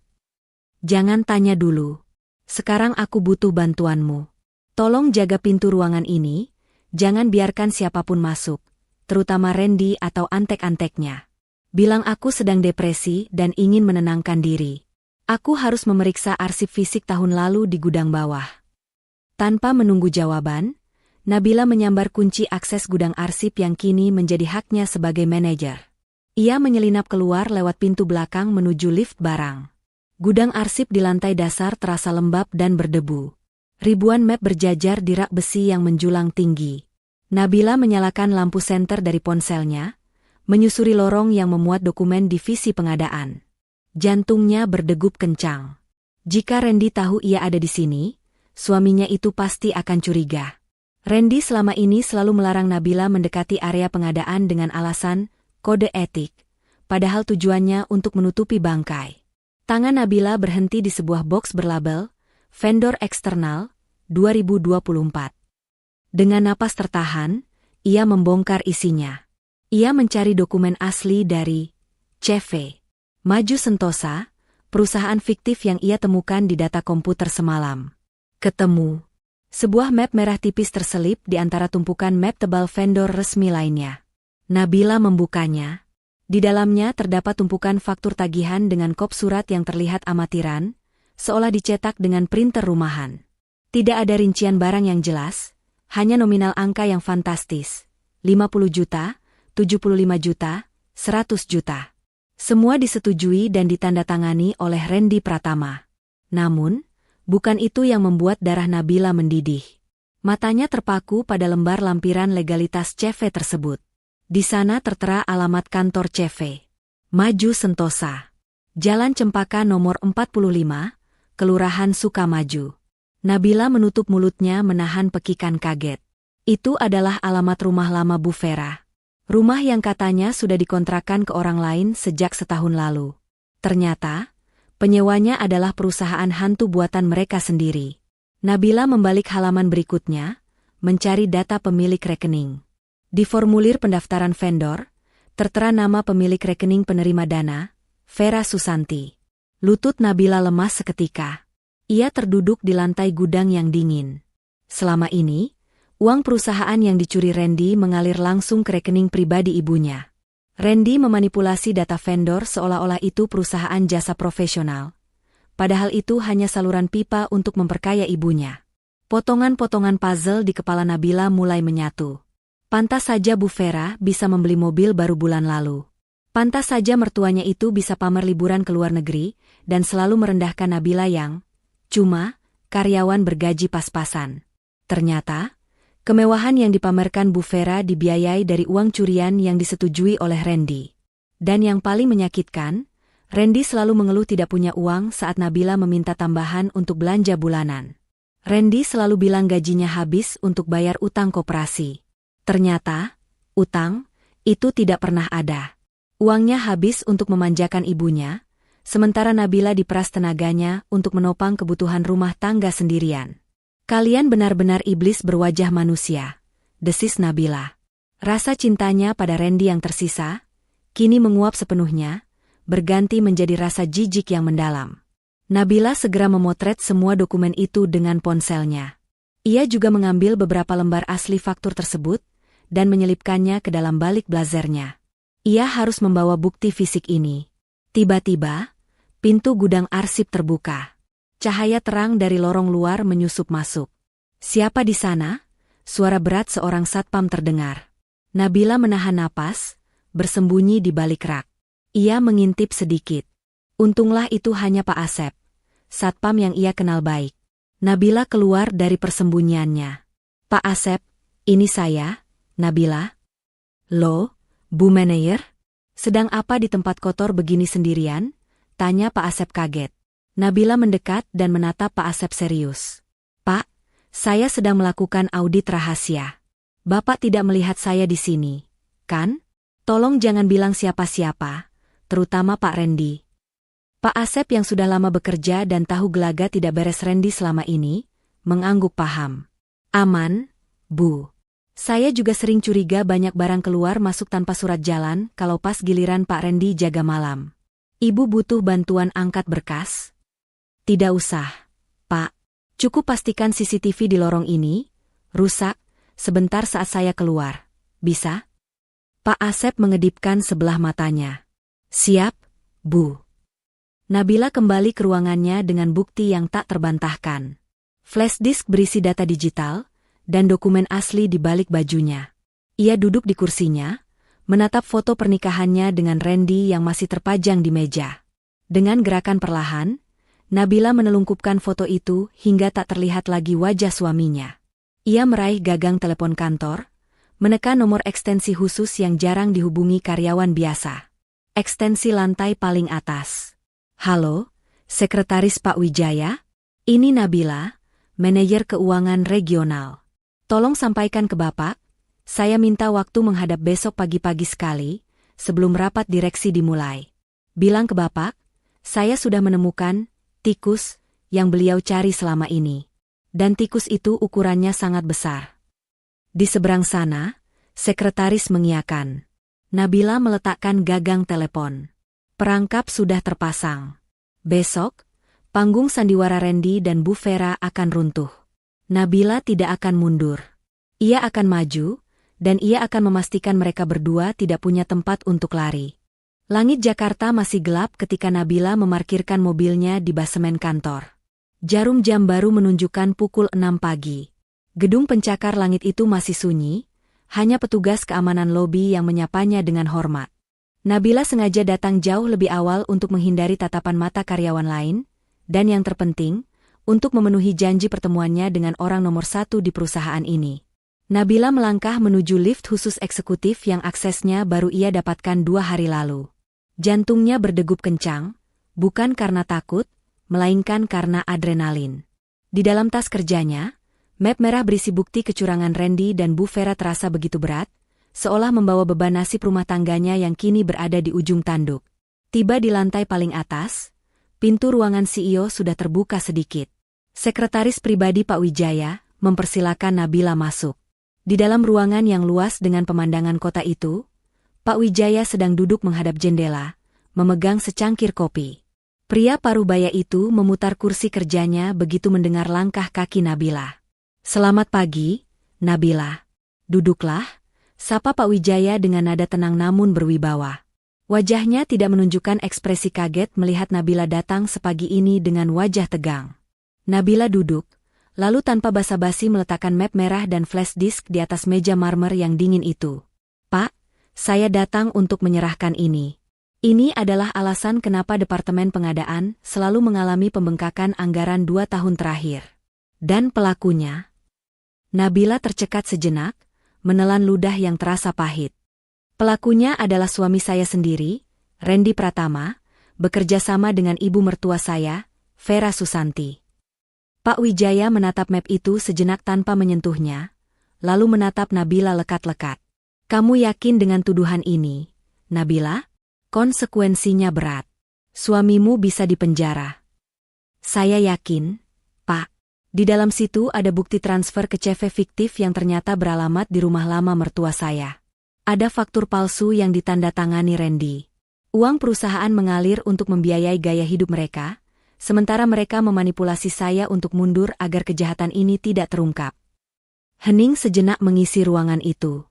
Jangan tanya dulu. Sekarang aku butuh bantuanmu. Tolong jaga pintu ruangan ini, jangan biarkan siapapun masuk, terutama Randy atau antek-anteknya. Bilang aku sedang depresi dan ingin menenangkan diri. Aku harus memeriksa arsip fisik tahun lalu di gudang bawah. Tanpa menunggu jawaban, Nabila menyambar kunci akses gudang arsip yang kini menjadi haknya sebagai manajer. Ia menyelinap keluar lewat pintu belakang menuju lift barang. Gudang arsip di lantai dasar terasa lembab dan berdebu. Ribuan map berjajar di rak besi yang menjulang tinggi. Nabila menyalakan lampu senter dari ponselnya, menyusuri lorong yang memuat dokumen divisi pengadaan. Jantungnya berdegup kencang. Jika Randy tahu ia ada di sini, suaminya itu pasti akan curiga. Randy selama ini selalu melarang Nabila mendekati area pengadaan dengan alasan kode etik, padahal tujuannya untuk menutupi bangkai. Tangan Nabila berhenti di sebuah box berlabel Vendor Eksternal 2024. Dengan napas tertahan, ia membongkar isinya. Ia mencari dokumen asli dari CV Maju Sentosa, perusahaan fiktif yang ia temukan di data komputer semalam. Ketemu. Sebuah map merah tipis terselip di antara tumpukan map tebal vendor resmi lainnya. Nabila membukanya. Di dalamnya terdapat tumpukan faktur tagihan dengan kop surat yang terlihat amatiran, seolah dicetak dengan printer rumahan. Tidak ada rincian barang yang jelas, hanya nominal angka yang fantastis. 50 juta, 75 juta, 100 juta. Semua disetujui dan ditandatangani oleh Randy Pratama. Namun, bukan itu yang membuat darah Nabila mendidih. Matanya terpaku pada lembar lampiran legalitas CV tersebut. Di sana tertera alamat kantor CV. Maju Sentosa. Jalan Cempaka nomor 45, Kelurahan Sukamaju. Nabila menutup mulutnya menahan pekikan kaget. Itu adalah alamat rumah lama Bu Vera. Rumah yang katanya sudah dikontrakkan ke orang lain sejak setahun lalu. Ternyata, penyewanya adalah perusahaan hantu buatan mereka sendiri. Nabila membalik halaman berikutnya, mencari data pemilik rekening. Di formulir pendaftaran vendor, tertera nama pemilik rekening penerima dana, Vera Susanti. Lutut Nabila lemas seketika. Ia terduduk di lantai gudang yang dingin. Selama ini, uang perusahaan yang dicuri Randy mengalir langsung ke rekening pribadi ibunya. Randy memanipulasi data vendor seolah-olah itu perusahaan jasa profesional. Padahal itu hanya saluran pipa untuk memperkaya ibunya. Potongan-potongan puzzle di kepala Nabila mulai menyatu. Pantas saja Bu Vera bisa membeli mobil baru bulan lalu. Pantas saja mertuanya itu bisa pamer liburan ke luar negeri dan selalu merendahkan Nabila yang cuma karyawan bergaji pas-pasan. Ternyata, kemewahan yang dipamerkan Bu Vera dibiayai dari uang curian yang disetujui oleh Randy. Dan yang paling menyakitkan, Randy selalu mengeluh tidak punya uang saat Nabila meminta tambahan untuk belanja bulanan. Randy selalu bilang gajinya habis untuk bayar utang koperasi. Ternyata, utang itu tidak pernah ada. Uangnya habis untuk memanjakan ibunya, sementara Nabila diperas tenaganya untuk menopang kebutuhan rumah tangga sendirian. Kalian benar-benar iblis berwajah manusia, desis Nabila. Rasa cintanya pada Randy yang tersisa, kini menguap sepenuhnya, berganti menjadi rasa jijik yang mendalam. Nabila segera memotret semua dokumen itu dengan ponselnya. Ia juga mengambil beberapa lembar asli faktur tersebut, dan menyelipkannya ke dalam balik blazernya. Ia harus membawa bukti fisik ini. Tiba-tiba, pintu gudang arsip terbuka. Cahaya terang dari lorong luar menyusup masuk. Siapa di sana? Suara berat seorang satpam terdengar. Nabila menahan napas, bersembunyi di balik rak. Ia mengintip sedikit. Untunglah itu hanya Pak Asep, satpam yang ia kenal baik. Nabila keluar dari persembunyiannya. Pak Asep, ini saya, Nabila. Loh, Bu Manayer? Sedang apa di tempat kotor begini sendirian? Tanya Pak Asep kaget. Nabila mendekat dan menatap Pak Asep serius. Pak, Saya sedang melakukan audit rahasia. Bapak tidak melihat saya di sini, kan? Tolong jangan bilang siapa-siapa, terutama Pak Randy. Pak Asep yang sudah lama bekerja dan tahu gelagat tidak beres Randy selama ini, mengangguk paham. Aman, Bu. Saya juga sering curiga banyak barang keluar masuk tanpa surat jalan kalau pas giliran Pak Randy jaga malam. Ibu butuh bantuan angkat berkas? Tidak usah, Pak. Cukup pastikan CCTV di lorong ini rusak sebentar saat saya keluar. Bisa? Pak Asep mengedipkan sebelah matanya. Siap, Bu. Nabila kembali ke ruangannya dengan bukti yang tak terbantahkan. Flash disk berisi data digital dan dokumen asli di balik bajunya. Ia duduk di kursinya, menatap foto pernikahannya dengan Randy yang masih terpajang di meja. Dengan gerakan perlahan, Nabila menelungkupkan foto itu hingga tak terlihat lagi wajah suaminya. Ia meraih gagang telepon kantor, menekan nomor ekstensi khusus yang jarang dihubungi karyawan biasa. Ekstensi lantai paling atas. Halo, Sekretaris Pak Wijaya? Ini Nabila, Manajer Keuangan Regional. Tolong sampaikan ke Bapak, saya minta waktu menghadap besok pagi-pagi sekali, sebelum rapat direksi dimulai. Bilang ke Bapak, saya sudah menemukan tikus yang beliau cari selama ini. Dan tikus itu ukurannya sangat besar. Di seberang sana, Sekretaris mengiyakan. Nabila meletakkan gagang telepon. Perangkap sudah terpasang. Besok, panggung sandiwara Randy dan Bu Vera akan runtuh. Nabila tidak akan mundur. Ia akan maju, dan ia akan memastikan mereka berdua tidak punya tempat untuk lari. Langit Jakarta masih gelap ketika Nabila memarkirkan mobilnya di basemen kantor. Jarum jam baru menunjukkan pukul 6 pagi. Gedung pencakar langit itu masih sunyi, hanya petugas keamanan lobi yang menyapanya dengan hormat. Nabila sengaja datang jauh lebih awal untuk menghindari tatapan mata karyawan lain, dan yang terpenting, untuk memenuhi janji pertemuannya dengan orang nomor 1 di perusahaan ini. Nabila melangkah menuju lift khusus eksekutif yang aksesnya baru ia dapatkan 2 hari lalu. Jantungnya berdegup kencang, bukan karena takut, melainkan karena adrenalin. Di dalam tas kerjanya, map merah berisi bukti kecurangan Randy dan Bu Vera terasa begitu berat, seolah membawa beban nasib rumah tangganya yang kini berada di ujung tanduk. Tiba di lantai paling atas, pintu ruangan CEO sudah terbuka sedikit. Sekretaris pribadi Pak Wijaya mempersilakan Nabila masuk. Di dalam ruangan yang luas dengan pemandangan kota itu, Pak Wijaya sedang duduk menghadap jendela, memegang secangkir kopi. Pria parubaya itu memutar kursi kerjanya begitu mendengar langkah kaki Nabila. Selamat pagi, Nabila. Duduklah, sapa Pak Wijaya dengan nada tenang namun berwibawa. Wajahnya tidak menunjukkan ekspresi kaget melihat Nabila datang sepagi ini dengan wajah tegang. Nabila duduk, lalu tanpa basa-basi meletakkan map merah dan flash disk di atas meja marmer yang dingin itu. Pak, saya datang untuk menyerahkan ini. Ini adalah alasan kenapa Departemen Pengadaan selalu mengalami pembengkakan anggaran 2 tahun terakhir. Dan pelakunya? Nabila tercekat sejenak, menelan ludah yang terasa pahit. Pelakunya adalah suami saya sendiri, Randy Pratama, bekerja sama dengan ibu mertua saya, Vera Susanti. Pak Wijaya menatap map itu sejenak tanpa menyentuhnya, lalu menatap Nabila lekat-lekat. Kamu yakin dengan tuduhan ini, Nabila? Konsekuensinya berat. Suamimu bisa dipenjara. Saya yakin, Pak. Di dalam situ ada bukti transfer ke CV fiktif yang ternyata beralamat di rumah lama mertua saya. Ada faktur palsu yang ditandatangani Randy. Uang perusahaan mengalir untuk membiayai gaya hidup mereka, sementara mereka memanipulasi saya untuk mundur agar kejahatan ini tidak terungkap. Hening sejenak mengisi ruangan itu.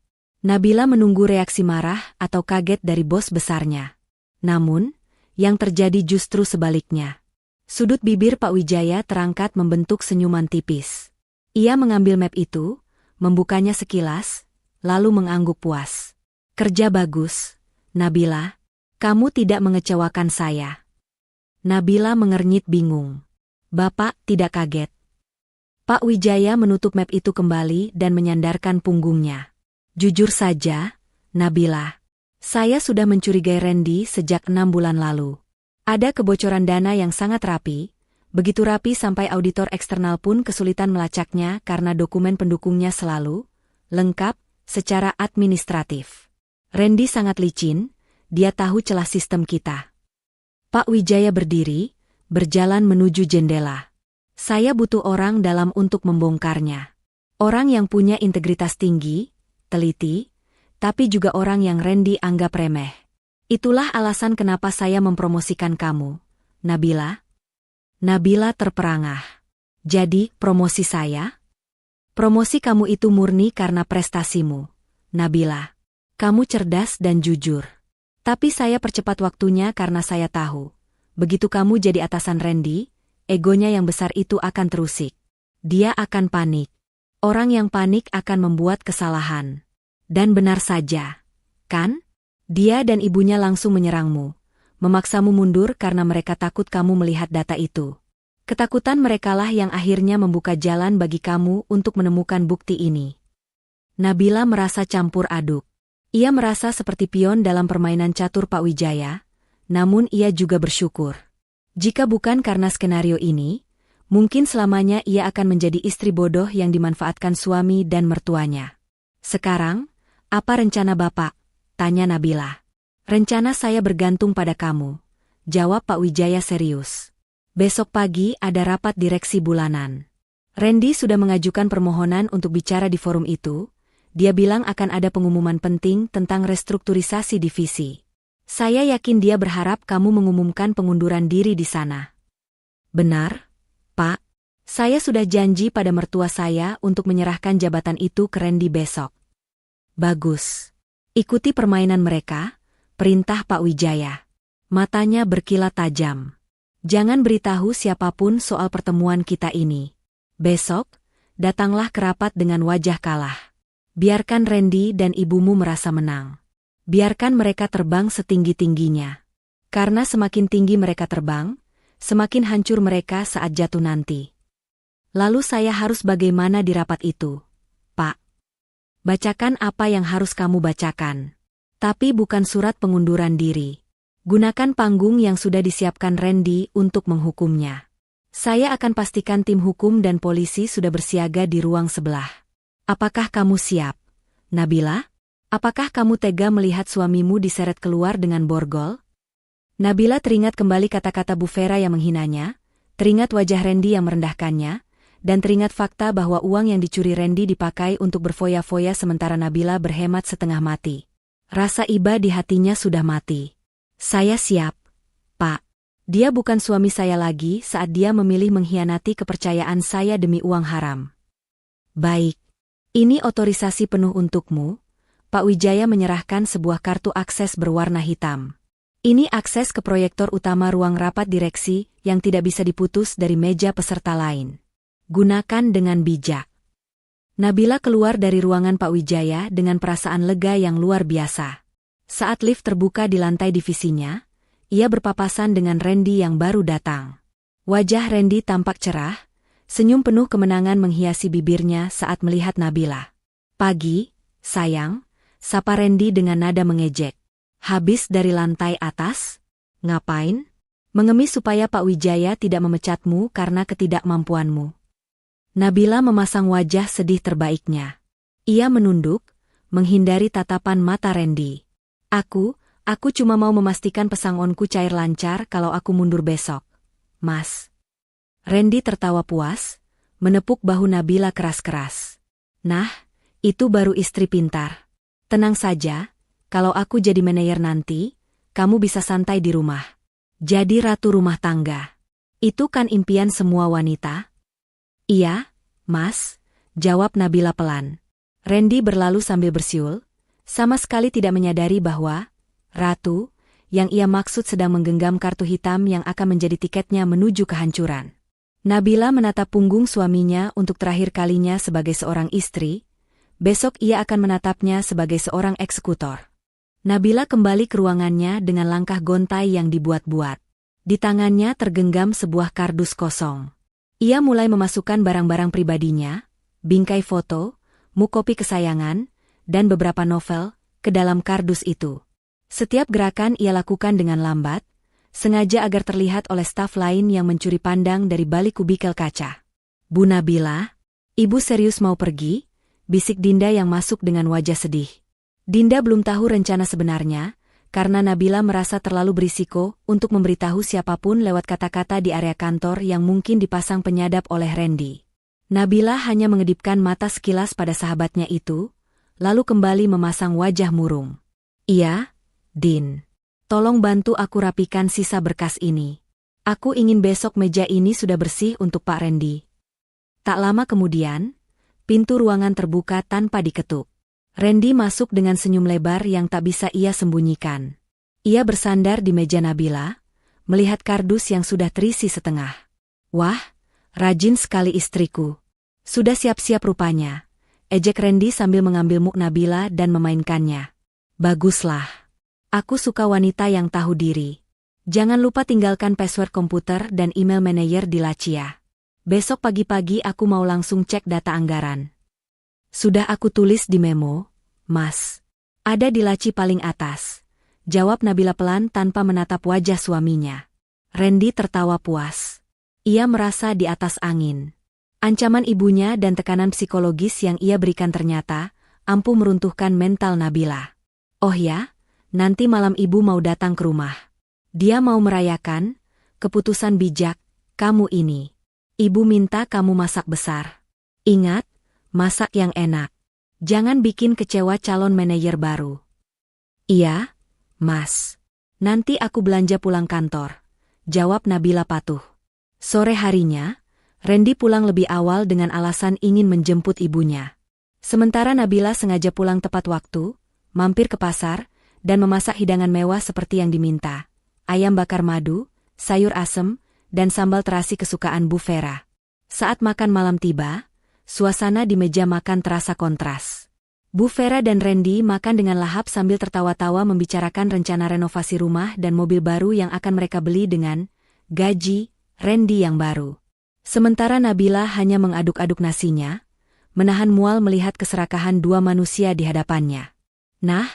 Nabila menunggu reaksi marah atau kaget dari bos besarnya. Namun, yang terjadi justru sebaliknya. Sudut bibir Pak Wijaya terangkat membentuk senyuman tipis. Ia mengambil map itu, membukanya sekilas, lalu mengangguk puas. Kerja bagus, Nabila. Kamu tidak mengecewakan saya. Nabila mengernyit bingung. Bapak tidak kaget. Pak Wijaya menutup map itu kembali dan menyandarkan punggungnya. Jujur saja, Nabila. Saya sudah mencurigai Randy sejak 6 bulan lalu. Ada kebocoran dana yang sangat rapi, Begitu rapi sampai auditor eksternal pun kesulitan melacaknya karena dokumen pendukungnya selalu lengkap secara administratif. Randy sangat licin, dia tahu celah sistem kita. Pak Wijaya berdiri, berjalan menuju jendela. Saya butuh orang dalam untuk membongkarnya. Orang yang punya integritas tinggi, teliti, tapi juga orang yang Randy anggap remeh. Itulah alasan kenapa saya mempromosikan kamu, Nabila. Nabila terperangah. Jadi, promosi saya? Promosi kamu itu murni karena prestasimu, Nabila. Kamu cerdas dan jujur. Tapi saya percepat waktunya karena saya tahu. Begitu kamu jadi atasan Randy, egonya yang besar itu akan terusik. Dia akan panik. Orang yang panik akan membuat kesalahan. Dan benar saja, kan? Dia dan ibunya langsung menyerangmu. Memaksamu mundur karena mereka takut kamu melihat data itu. Ketakutan merekalah yang akhirnya membuka jalan bagi kamu untuk menemukan bukti ini. Nabila merasa campur aduk. Ia merasa seperti pion dalam permainan catur Pak Wijaya, namun ia juga bersyukur. Jika bukan karena skenario ini, mungkin selamanya ia akan menjadi istri bodoh yang dimanfaatkan suami dan mertuanya. Sekarang, apa rencana Bapak? Tanya Nabila. Rencana saya bergantung pada kamu, jawab Pak Wijaya serius. Besok pagi ada rapat direksi bulanan. Randy sudah mengajukan permohonan untuk bicara di forum itu. Dia bilang akan ada pengumuman penting tentang restrukturisasi divisi. Saya yakin dia berharap kamu mengumumkan pengunduran diri di sana. Benar, Pak. Saya sudah janji pada mertua saya untuk menyerahkan jabatan itu ke Randy besok. Bagus. Ikuti permainan mereka, perintah Pak Wijaya. Matanya berkilat tajam. Jangan beritahu siapapun soal pertemuan kita ini. Besok, datanglah ke rapat dengan wajah kalah. Biarkan Randy dan ibumu merasa menang. Biarkan mereka terbang setinggi-tingginya. Karena semakin tinggi mereka terbang, semakin hancur mereka saat jatuh nanti. Lalu saya harus bagaimana di rapat itu, Pak? Bacakan apa yang harus kamu bacakan. Tapi bukan surat pengunduran diri. Gunakan panggung yang sudah disiapkan Randy untuk menghukumnya. Saya akan pastikan tim hukum dan polisi sudah bersiaga di ruang sebelah. Apakah kamu siap, Nabila? Apakah kamu tega melihat suamimu diseret keluar dengan borgol? Nabila teringat kembali kata-kata Bu Vera yang menghinanya, teringat wajah Randy yang merendahkannya, dan teringat fakta bahwa uang yang dicuri Randy dipakai untuk berfoya-foya sementara Nabila berhemat setengah mati. Rasa iba di hatinya sudah mati. Saya siap, Pak. Dia bukan suami saya lagi saat dia memilih mengkhianati kepercayaan saya demi uang haram. Baik. Ini otorisasi penuh untukmu. Pak Wijaya menyerahkan sebuah kartu akses berwarna hitam. Ini akses ke proyektor utama ruang rapat direksi yang tidak bisa diputus dari meja peserta lain. Gunakan dengan bijak. Nabila keluar dari ruangan Pak Wijaya dengan perasaan lega yang luar biasa. Saat lift terbuka di lantai divisinya, ia berpapasan dengan Randy yang baru datang. Wajah Randy tampak cerah, senyum penuh kemenangan menghiasi bibirnya saat melihat Nabila. Pagi, sayang, sapa Randy dengan nada mengejek. Habis dari lantai atas? Ngapain? Mengemis supaya Pak Wijaya tidak memecatmu karena ketidakmampuanmu. Nabila memasang wajah sedih terbaiknya. Ia menunduk, menghindari tatapan mata Randy. Aku cuma mau memastikan pesangonku cair lancar kalau aku mundur besok. Mas. Randy tertawa puas, menepuk bahu Nabila keras-keras. Nah, itu baru istri pintar. Tenang saja, kalau aku jadi manajer nanti, kamu bisa santai di rumah. Jadi ratu rumah tangga. Itu kan impian semua wanita? Iya, Mas, jawab Nabila pelan. Randy berlalu sambil bersiul, sama sekali tidak menyadari bahwa ratu, yang ia maksud sedang menggenggam kartu hitam yang akan menjadi tiketnya menuju kehancuran. Nabila menatap punggung suaminya untuk terakhir kalinya sebagai seorang istri, besok ia akan menatapnya sebagai seorang eksekutor. Nabila kembali ke ruangannya dengan langkah gontai yang dibuat-buat. Di tangannya tergenggam sebuah kardus kosong. Ia mulai memasukkan barang-barang pribadinya, bingkai foto, muk kopi kesayangan, dan beberapa novel, ke dalam kardus itu. Setiap gerakan ia lakukan dengan lambat, sengaja agar terlihat oleh staf lain yang mencuri pandang dari balik kubikel kaca. "Bu Nabila, Ibu serius mau pergi?" bisik Dinda yang masuk dengan wajah sedih. Dinda belum tahu rencana sebenarnya, karena Nabila merasa terlalu berisiko untuk memberitahu siapapun lewat kata-kata di area kantor yang mungkin dipasang penyadap oleh Randy. Nabila hanya mengedipkan mata sekilas pada sahabatnya itu, lalu kembali memasang wajah murung. "Iya, Din. Tolong bantu aku rapikan sisa berkas ini. Aku ingin besok meja ini sudah bersih untuk Pak Randy." Tak lama kemudian, pintu ruangan terbuka tanpa diketuk. Randy masuk dengan senyum lebar yang tak bisa ia sembunyikan. Ia bersandar di meja Nabila, melihat kardus yang sudah terisi setengah. "Wah, rajin sekali istriku. Sudah siap-siap rupanya," ejek Randy sambil mengambil muk Nabila dan memainkannya. "Baguslah. Aku suka wanita yang tahu diri. Jangan lupa tinggalkan password komputer dan email manajer di laci ya. Besok pagi-pagi aku mau langsung cek data anggaran." "Sudah aku tulis di memo, Mas. Ada di laci paling atas," jawab Nabila pelan tanpa menatap wajah suaminya. Randy tertawa puas. Ia merasa di atas angin. Ancaman ibunya dan tekanan psikologis yang ia berikan ternyata ampuh meruntuhkan mental Nabila. "Oh ya, nanti malam ibu mau datang ke rumah. Dia mau merayakan keputusan bijak kamu ini. Ibu minta kamu masak besar. Ingat, masak yang enak. Jangan bikin kecewa calon manajer baru." "Iya, Mas. Nanti aku belanja pulang kantor," jawab Nabila patuh. Sore harinya, Randy pulang lebih awal dengan alasan ingin menjemput ibunya. Sementara Nabila sengaja pulang tepat waktu, mampir ke pasar, dan memasak hidangan mewah seperti yang diminta. Ayam bakar madu, sayur asem, dan sambal terasi kesukaan Bu Vera. Saat makan malam tiba, suasana di meja makan terasa kontras. Bu Vera dan Randy makan dengan lahap sambil tertawa-tawa membicarakan rencana renovasi rumah dan mobil baru yang akan mereka beli dengan gaji Randy yang baru. Sementara Nabila hanya mengaduk-aduk nasinya, menahan mual melihat keserakahan dua manusia di hadapannya. "Nah,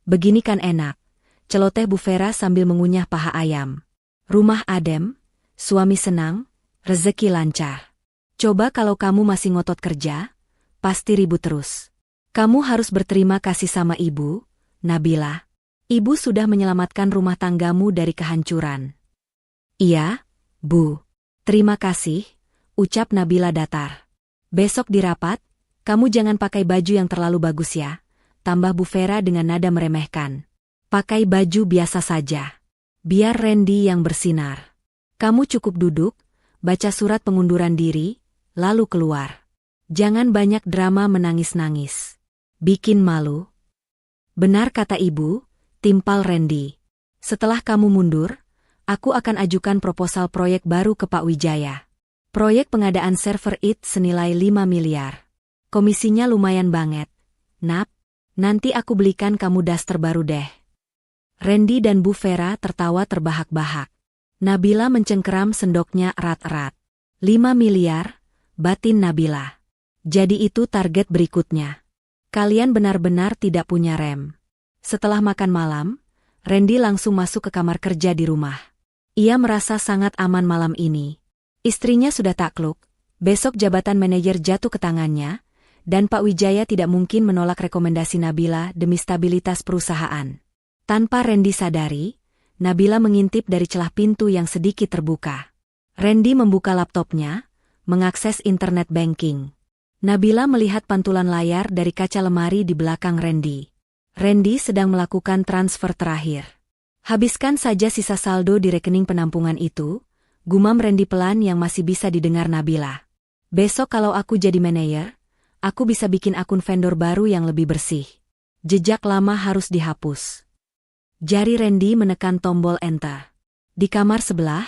begini kan enak," celoteh Bu Vera sambil mengunyah paha ayam. "Rumah adem, suami senang, rezeki lancar. Coba kalau kamu masih ngotot kerja, pasti ribut terus. Kamu harus berterima kasih sama ibu, Nabila. Ibu sudah menyelamatkan rumah tanggamu dari kehancuran." "Iya, Bu. Terima kasih," ucap Nabila datar. "Besok di rapat, kamu jangan pakai baju yang terlalu bagus ya," tambah Bu Vera dengan nada meremehkan. "Pakai baju biasa saja. Biar Randy yang bersinar. Kamu cukup duduk, baca surat pengunduran diri, lalu keluar. Jangan banyak drama menangis-nangis. Bikin malu." "Benar kata ibu," timpal Randy. "Setelah kamu mundur, aku akan ajukan proposal proyek baru ke Pak Wijaya. Proyek pengadaan server IT senilai 5 miliar. Komisinya lumayan banget. Nap, nanti aku belikan kamu daster baru deh." Randy dan Bu Vera tertawa terbahak-bahak. Nabila mencengkeram sendoknya erat-erat. 5 miliar, batin Nabila. "Jadi itu target berikutnya. Kalian benar-benar tidak punya rem." Setelah makan malam, Randy langsung masuk ke kamar kerja di rumah. Ia merasa sangat aman malam ini. Istrinya sudah takluk, besok jabatan manajer jatuh ke tangannya, dan Pak Wijaya tidak mungkin menolak rekomendasi Nabila demi stabilitas perusahaan. Tanpa Randy sadari, Nabila mengintip dari celah pintu yang sedikit terbuka. Randy membuka laptopnya, mengakses internet banking. Nabila melihat pantulan layar dari kaca lemari di belakang Randy. Randy sedang melakukan transfer terakhir. "Habiskan saja sisa saldo di rekening penampungan itu," gumam Randy pelan yang masih bisa didengar Nabila. "Besok kalau aku jadi manajer, aku bisa bikin akun vendor baru yang lebih bersih. Jejak lama harus dihapus." Jari Randy menekan tombol enter. Di kamar sebelah,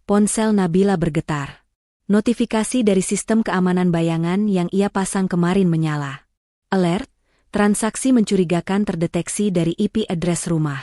ponsel Nabila bergetar. Notifikasi dari sistem keamanan bayangan yang ia pasang kemarin menyala. Alert, transaksi mencurigakan terdeteksi dari IP address rumah.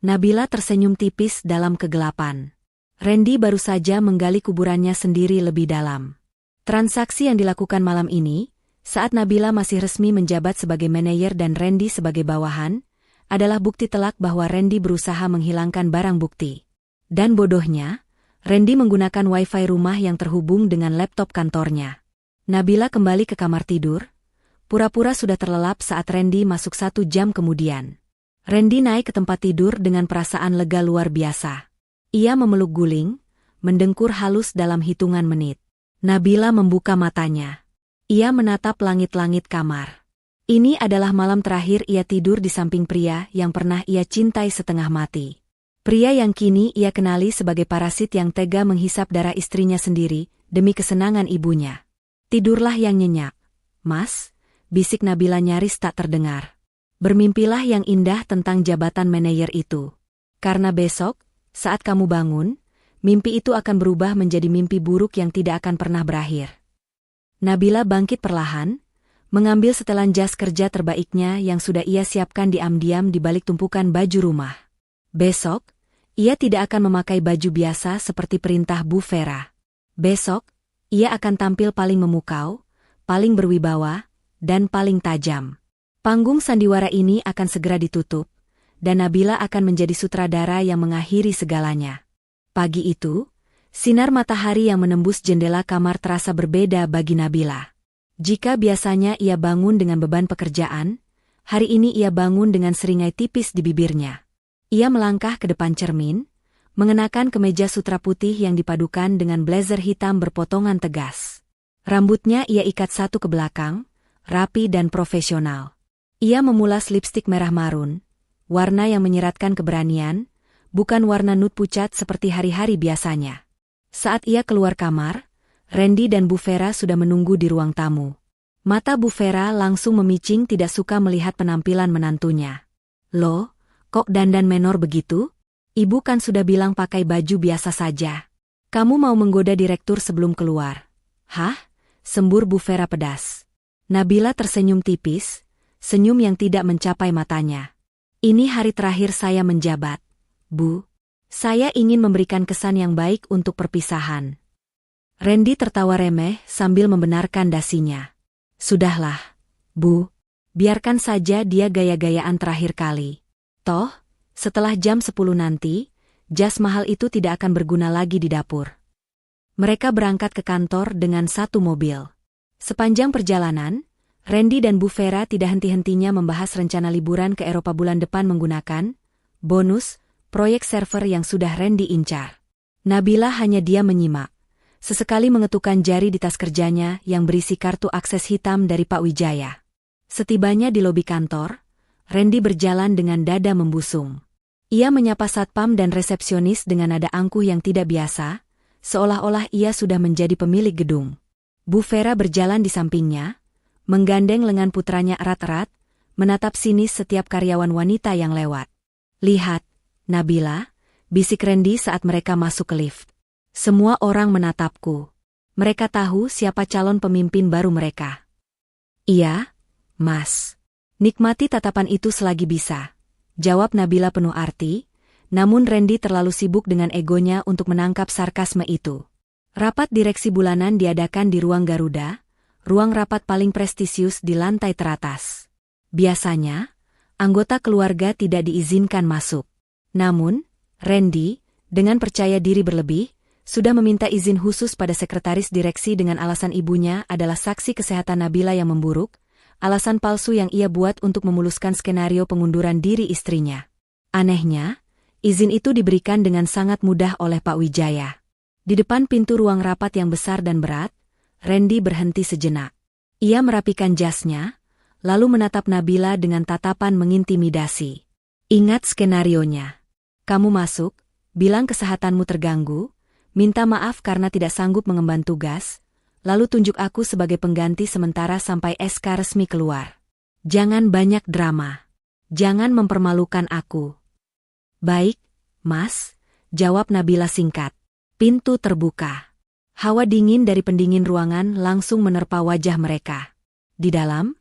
Nabila tersenyum tipis dalam kegelapan. Randy baru saja menggali kuburannya sendiri lebih dalam. Transaksi yang dilakukan malam ini, saat Nabila masih resmi menjabat sebagai manajer dan Randy sebagai bawahan, adalah bukti telak bahwa Randy berusaha menghilangkan barang bukti. Dan bodohnya, Randy menggunakan wifi rumah yang terhubung dengan laptop kantornya. Nabila kembali ke kamar tidur, pura-pura sudah terlelap saat Randy masuk 1 jam kemudian. Randy naik ke tempat tidur dengan perasaan lega luar biasa. Ia memeluk guling, mendengkur halus dalam hitungan menit. Nabila membuka matanya. Ia menatap langit-langit kamar. Ini adalah malam terakhir ia tidur di samping pria yang pernah ia cintai setengah mati. Pria yang kini ia kenali sebagai parasit yang tega menghisap darah istrinya sendiri demi kesenangan ibunya. Tidurlah yang nyenyak, Mas, bisik Nabila nyaris tak terdengar. Bermimpilah yang indah tentang jabatan manajer itu. Karena besok, saat kamu bangun, mimpi itu akan berubah menjadi mimpi buruk yang tidak akan pernah berakhir. Nabila bangkit perlahan, mengambil setelan jas kerja terbaiknya yang sudah ia siapkan diam-diam di balik tumpukan baju rumah. Besok, ia tidak akan memakai baju biasa seperti perintah Bu Vera. Besok, ia akan tampil paling memukau, paling berwibawa, dan paling tajam. Panggung sandiwara ini akan segera ditutup, dan Nabila akan menjadi sutradara yang mengakhiri segalanya. Pagi itu, sinar matahari yang menembus jendela kamar terasa berbeda bagi Nabila. Jika biasanya ia bangun dengan beban pekerjaan, hari ini ia bangun dengan seringai tipis di bibirnya. Ia melangkah ke depan cermin, mengenakan kemeja sutra putih yang dipadukan dengan blazer hitam berpotongan tegas. Rambutnya ia ikat satu ke belakang, rapi dan profesional. Ia memulas lipstik merah marun, warna yang menyeratkan keberanian, bukan warna nude pucat seperti hari-hari biasanya. Saat ia keluar kamar, Randy dan Bu Vera sudah menunggu di ruang tamu. Mata Bu Vera langsung memicing tidak suka melihat penampilan menantunya. Loh, kok dandan menor begitu? Ibu kan sudah bilang pakai baju biasa saja. Kamu mau menggoda direktur sebelum keluar. Hah? Sembur Bu Vera pedas. Nabila tersenyum tipis, senyum yang tidak mencapai matanya. Ini hari terakhir saya menjabat. Bu, saya ingin memberikan kesan yang baik untuk perpisahan. Randy tertawa remeh sambil membenarkan dasinya. Sudahlah, Bu, biarkan saja dia gaya-gayaan terakhir kali. Toh, setelah jam 10 nanti, jas mahal itu tidak akan berguna lagi di dapur. Mereka berangkat ke kantor dengan satu mobil. Sepanjang perjalanan, Randy dan Bu Vera tidak henti-hentinya membahas rencana liburan ke Eropa bulan depan menggunakan bonus proyek server yang sudah Randy incar. Nabila hanya diam menyimak. Sesekali mengetukkan jari di tas kerjanya yang berisi kartu akses hitam dari Pak Wijaya. Setibanya di lobi kantor, Randy berjalan dengan dada membusung. Ia menyapa satpam dan resepsionis dengan nada angkuh yang tidak biasa, seolah-olah ia sudah menjadi pemilik gedung. Bu Vera berjalan di sampingnya, menggandeng lengan putranya erat-erat, menatap sinis setiap karyawan wanita yang lewat. Lihat, Nabila, bisik Randy saat mereka masuk ke lift. Semua orang menatapku. Mereka tahu siapa calon pemimpin baru mereka. Iya, Mas. Nikmati tatapan itu selagi bisa, jawab Nabila penuh arti, namun Randy terlalu sibuk dengan egonya untuk menangkap sarkasme itu. Rapat direksi bulanan diadakan di ruang Garuda, ruang rapat paling prestisius di lantai teratas. Biasanya, anggota keluarga tidak diizinkan masuk. Namun, Randy, dengan percaya diri berlebih, sudah meminta izin khusus pada sekretaris direksi dengan alasan ibunya adalah saksi kesehatan Nabila yang memburuk, alasan palsu yang ia buat untuk memuluskan skenario pengunduran diri istrinya. Anehnya, izin itu diberikan dengan sangat mudah oleh Pak Wijaya. Di depan pintu ruang rapat yang besar dan berat, Randy berhenti sejenak. Ia merapikan jasnya, lalu menatap Nabila dengan tatapan mengintimidasi. Ingat skenarionya. Kamu masuk, bilang kesehatanmu terganggu, minta maaf karena tidak sanggup mengemban tugas, lalu tunjuk aku sebagai pengganti sementara sampai SK resmi keluar. Jangan banyak drama. Jangan mempermalukan aku. Baik, Mas, jawab Nabila singkat. Pintu terbuka. Hawa dingin dari pendingin ruangan langsung menerpa wajah mereka. Di dalam,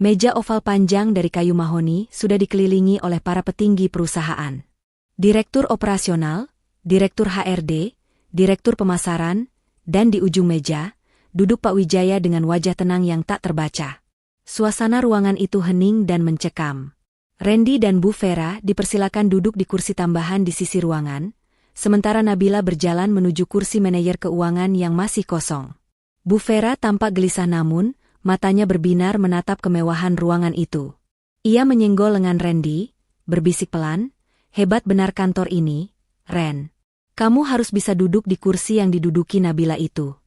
meja oval panjang dari kayu mahoni sudah dikelilingi oleh para petinggi perusahaan. Direktur operasional, direktur HRD, direktur pemasaran, dan di ujung meja, duduk Pak Wijaya dengan wajah tenang yang tak terbaca. Suasana ruangan itu hening dan mencekam. Randy dan Bu Vera dipersilakan duduk di kursi tambahan di sisi ruangan, sementara Nabila berjalan menuju kursi manajer keuangan yang masih kosong. Bu Vera tampak gelisah namun, matanya berbinar menatap kemewahan ruangan itu. Ia menyenggol lengan Randy, berbisik pelan, "Hebat benar kantor ini, Ren. Kamu harus bisa duduk di kursi yang diduduki Nabila itu."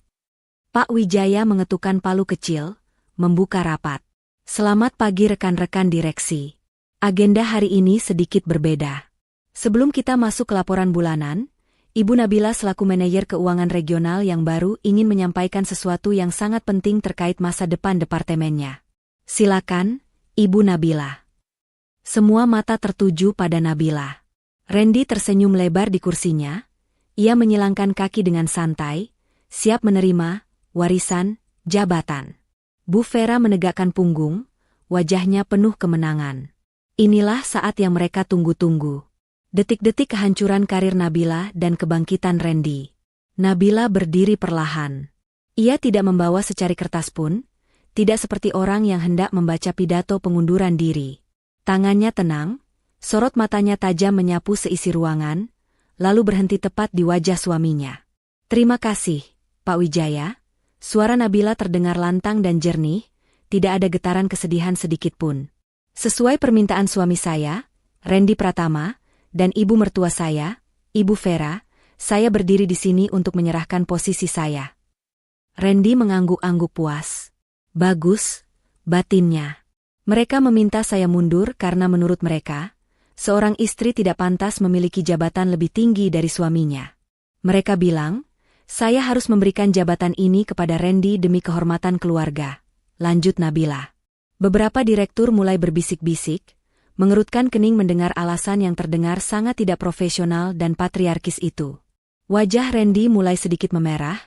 Pak Wijaya mengetukkan palu kecil, membuka rapat. "Selamat pagi rekan-rekan direksi. Agenda hari ini sedikit berbeda. Sebelum kita masuk ke laporan bulanan, Ibu Nabila selaku manajer keuangan regional yang baru ingin menyampaikan sesuatu yang sangat penting terkait masa depan departemennya. Silakan, Ibu Nabila." Semua mata tertuju pada Nabila. Randy tersenyum lebar di kursinya. Ia menyilangkan kaki dengan santai, siap menerima warisan jabatan. Bu Vera menegakkan punggung, wajahnya penuh kemenangan. Inilah saat yang mereka tunggu-tunggu. Detik-detik kehancuran karir Nabila dan kebangkitan Randy. Nabila berdiri perlahan. Ia tidak membawa secari kertas pun, tidak seperti orang yang hendak membaca pidato pengunduran diri. Tangannya tenang, sorot matanya tajam menyapu seisi ruangan, lalu berhenti tepat di wajah suaminya. "Terima kasih, Pak Wijaya." Suara Nabila terdengar lantang dan jernih, tidak ada getaran kesedihan sedikit pun. "Sesuai permintaan suami saya, Randy Pratama, dan ibu mertua saya, Ibu Vera, saya berdiri di sini untuk menyerahkan posisi saya." Randy mengangguk-angguk puas. "Bagus," batinnya. "Mereka meminta saya mundur karena menurut mereka, seorang istri tidak pantas memiliki jabatan lebih tinggi dari suaminya. Mereka bilang, saya harus memberikan jabatan ini kepada Randy demi kehormatan keluarga," lanjut Nabila. Beberapa direktur mulai berbisik-bisik, mengerutkan kening mendengar alasan yang terdengar sangat tidak profesional dan patriarkis itu. Wajah Randy mulai sedikit memerah,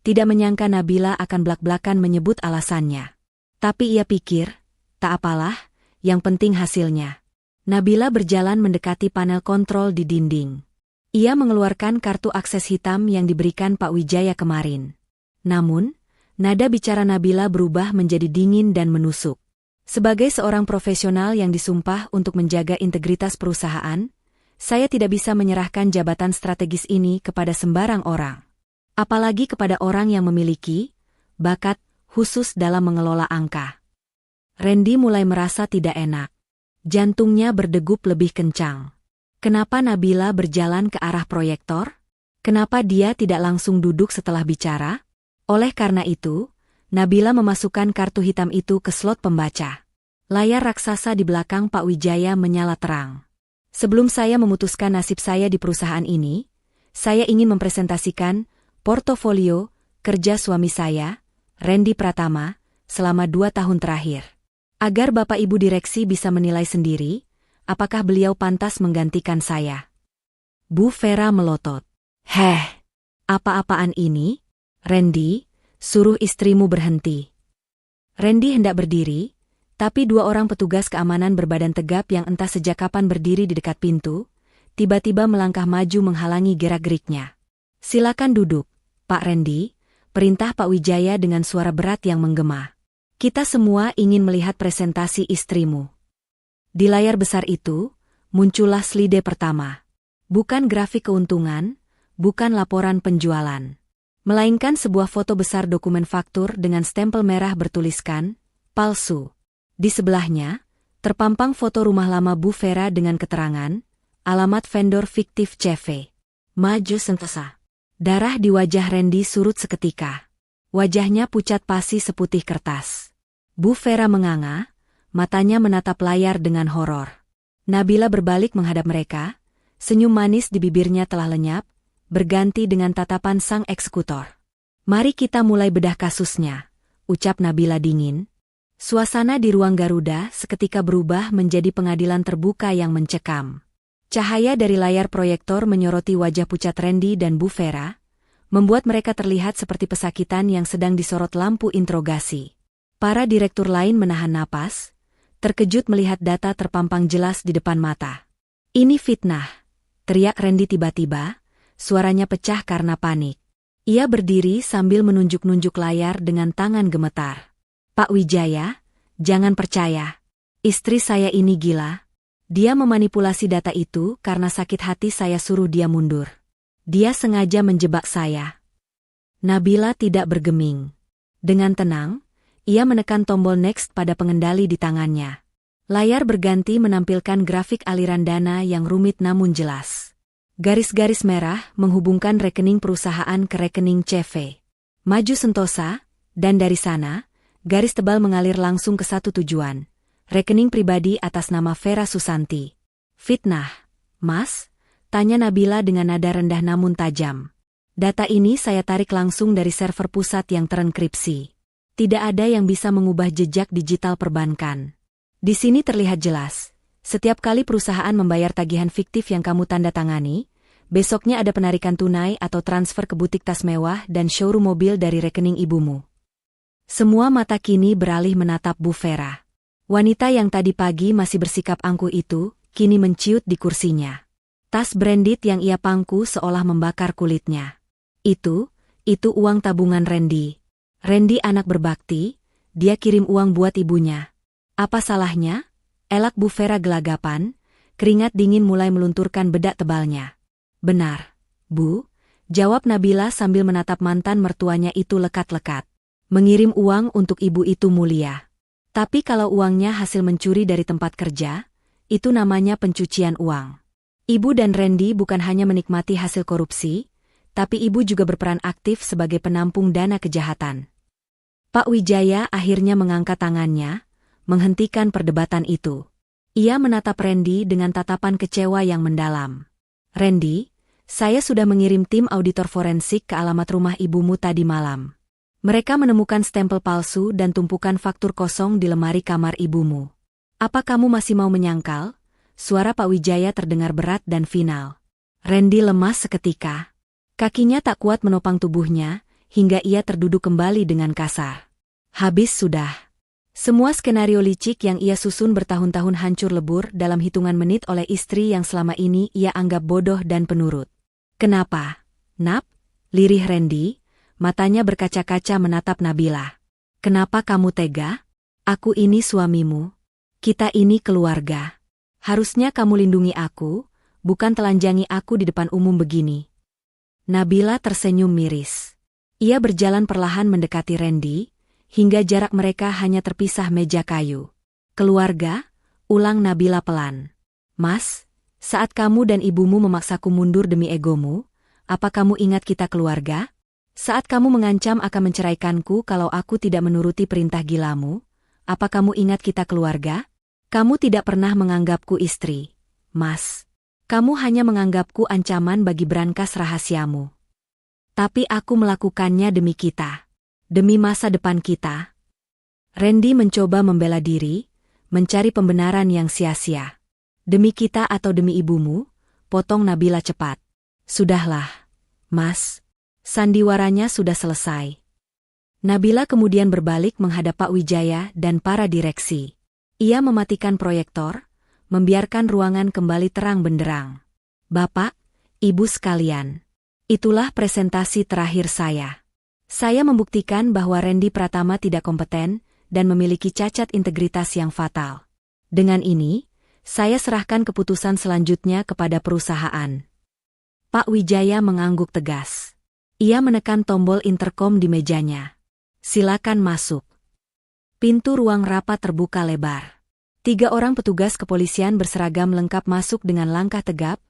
tidak menyangka Nabila akan blak-blakan menyebut alasannya. Tapi ia pikir, tak apalah, yang penting hasilnya. Nabila berjalan mendekati panel kontrol di dinding. Ia mengeluarkan kartu akses hitam yang diberikan Pak Wijaya kemarin. Namun, nada bicara Nabila berubah menjadi dingin dan menusuk. "Sebagai seorang profesional yang disumpah untuk menjaga integritas perusahaan, saya tidak bisa menyerahkan jabatan strategis ini kepada sembarang orang. Apalagi kepada orang yang memiliki bakat khusus dalam mengelola angka." Randy mulai merasa tidak enak. Jantungnya berdegup lebih kencang. Kenapa Nabila berjalan ke arah proyektor? Kenapa dia tidak langsung duduk setelah bicara? Oleh karena itu, Nabila memasukkan kartu hitam itu ke slot pembaca. Layar raksasa di belakang Pak Wijaya menyala terang. "Sebelum saya memutuskan nasib saya di perusahaan ini, saya ingin mempresentasikan portofolio kerja suami saya, Randy Pratama, selama 2 tahun terakhir. Agar Bapak Ibu direksi bisa menilai sendiri, apakah beliau pantas menggantikan saya." Bu Vera melotot. "Heh, apa-apaan ini? Randy, suruh istrimu berhenti." Randy hendak berdiri, tapi 2 orang petugas keamanan berbadan tegap yang entah sejak kapan berdiri di dekat pintu, tiba-tiba melangkah maju menghalangi gerak-geriknya. "Silakan duduk, Pak Randy," perintah Pak Wijaya dengan suara berat yang menggema. "Kita semua ingin melihat presentasi istrimu." Di layar besar itu, muncullah slide pertama. Bukan grafik keuntungan, bukan laporan penjualan, melainkan sebuah foto besar dokumen faktur dengan stempel merah bertuliskan, palsu. Di sebelahnya, terpampang foto rumah lama Bu Vera dengan keterangan, alamat vendor fiktif CV. Maju Sentesa. Darah di wajah Randy surut seketika. Wajahnya pucat pasi seputih kertas. Bu Vera menganga, matanya menatap layar dengan horor. Nabila berbalik menghadap mereka, senyum manis di bibirnya telah lenyap, berganti dengan tatapan sang eksekutor. "Mari kita mulai bedah kasusnya," ucap Nabila dingin. Suasana di ruang Garuda seketika berubah menjadi pengadilan terbuka yang mencekam. Cahaya dari layar proyektor menyoroti wajah pucat Randy dan Bu Vera, membuat mereka terlihat seperti pesakitan yang sedang disorot lampu interogasi. Para direktur lain menahan napas, terkejut melihat data terpampang jelas di depan mata. "Ini fitnah," teriak Randy tiba-tiba, suaranya pecah karena panik. Ia berdiri sambil menunjuk-nunjuk layar dengan tangan gemetar. "Pak Wijaya, jangan percaya. Istri saya ini gila. Dia memanipulasi data itu karena sakit hati saya suruh dia mundur." Dia sengaja menjebak saya. Nabila tidak bergeming. Dengan tenang, ia menekan tombol next pada pengendali di tangannya. Layar berganti menampilkan grafik aliran dana yang rumit namun jelas. Garis-garis merah menghubungkan rekening perusahaan ke rekening CV. Maju Sentosa, dan dari sana, garis tebal mengalir langsung ke satu tujuan. Rekening pribadi atas nama Vera Susanti. Fitnah, Mas? Tanya Nabila dengan nada rendah namun tajam. Data ini saya tarik langsung dari server pusat yang terenkripsi. Tidak ada yang bisa mengubah jejak digital perbankan. Di sini terlihat jelas, setiap kali perusahaan membayar tagihan fiktif yang kamu tanda tangani, besoknya ada penarikan tunai atau transfer ke butik tas mewah dan showroom mobil dari rekening ibumu. Semua mata kini beralih menatap Bu Vera. Wanita yang tadi pagi masih bersikap angkuh itu, kini menciut di kursinya. Tas branded yang ia pangku seolah membakar kulitnya. Itu uang tabungan Randy. Randy anak berbakti, dia kirim uang buat ibunya. Apa salahnya? Elak Bu Vera gelagapan, keringat dingin mulai melunturkan bedak tebalnya. Benar, Bu, jawab Nabila sambil menatap mantan mertuanya itu lekat-lekat. Mengirim uang untuk ibu itu mulia. Tapi kalau uangnya hasil mencuri dari tempat kerja, itu namanya pencucian uang. Ibu dan Randy bukan hanya menikmati hasil korupsi, tapi ibu juga berperan aktif sebagai penampung dana kejahatan. Pak Wijaya akhirnya mengangkat tangannya, menghentikan perdebatan itu. Ia menatap Randy dengan tatapan kecewa yang mendalam. Randy, saya sudah mengirim tim auditor forensik ke alamat rumah ibumu tadi malam. Mereka menemukan stempel palsu dan tumpukan faktur kosong di lemari kamar ibumu. Apa kamu masih mau menyangkal? Suara Pak Wijaya terdengar berat dan final. Randy lemas seketika. Kakinya tak kuat menopang tubuhnya, hingga ia terduduk kembali dengan kasar. Habis sudah. Semua skenario licik yang ia susun bertahun-tahun hancur lebur dalam hitungan menit oleh istri yang selama ini ia anggap bodoh dan penurut. Kenapa? Nap? Lirih Randy, matanya berkaca-kaca menatap Nabila. Kenapa kamu tega? Aku ini suamimu. Kita ini keluarga. Harusnya kamu lindungi aku, bukan telanjangi aku di depan umum begini. Nabila tersenyum miris. Ia berjalan perlahan mendekati Randy, hingga jarak mereka hanya terpisah meja kayu. Keluarga? Ulang Nabila pelan. Mas, saat kamu dan ibumu memaksaku mundur demi egomu, apa kamu ingat kita keluarga? Saat kamu mengancam akan menceraikanku kalau aku tidak menuruti perintah gilamu, apa kamu ingat kita keluarga? Kamu tidak pernah menganggapku istri, Mas. Kamu hanya menganggapku ancaman bagi brankas rahasiamu. Tapi aku melakukannya demi kita. Demi masa depan kita. Randy mencoba membela diri, mencari pembenaran yang sia-sia. Demi kita atau demi ibumu? Potong Nabila cepat. Sudahlah, Mas. Sandiwaranya sudah selesai. Nabila kemudian berbalik menghadap Pak Wijaya dan para direksi. Ia mematikan proyektor, membiarkan ruangan kembali terang benderang. Bapak, Ibu sekalian, itulah presentasi terakhir saya. Saya membuktikan bahwa Randy Pratama tidak kompeten dan memiliki cacat integritas yang fatal. Dengan ini, saya serahkan keputusan selanjutnya kepada perusahaan. Pak Wijaya mengangguk tegas. Ia menekan tombol interkom di mejanya. Silakan masuk. Pintu ruang rapat terbuka lebar. 3 orang petugas kepolisian berseragam lengkap masuk dengan langkah tegap,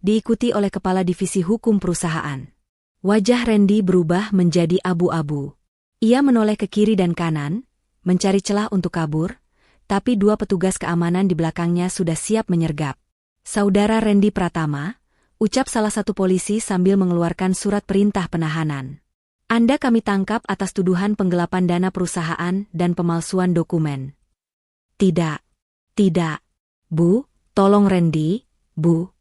diikuti oleh Kepala Divisi Hukum Perusahaan. Wajah Randy berubah menjadi abu-abu. Ia menoleh ke kiri dan kanan, mencari celah untuk kabur, tapi 2 petugas keamanan di belakangnya sudah siap menyergap. Saudara Randy Pratama, ucap salah satu polisi sambil mengeluarkan surat perintah penahanan. Anda kami tangkap atas tuduhan penggelapan dana perusahaan dan pemalsuan dokumen. Tidak. Tidak. Bu, tolong Randy, Bu.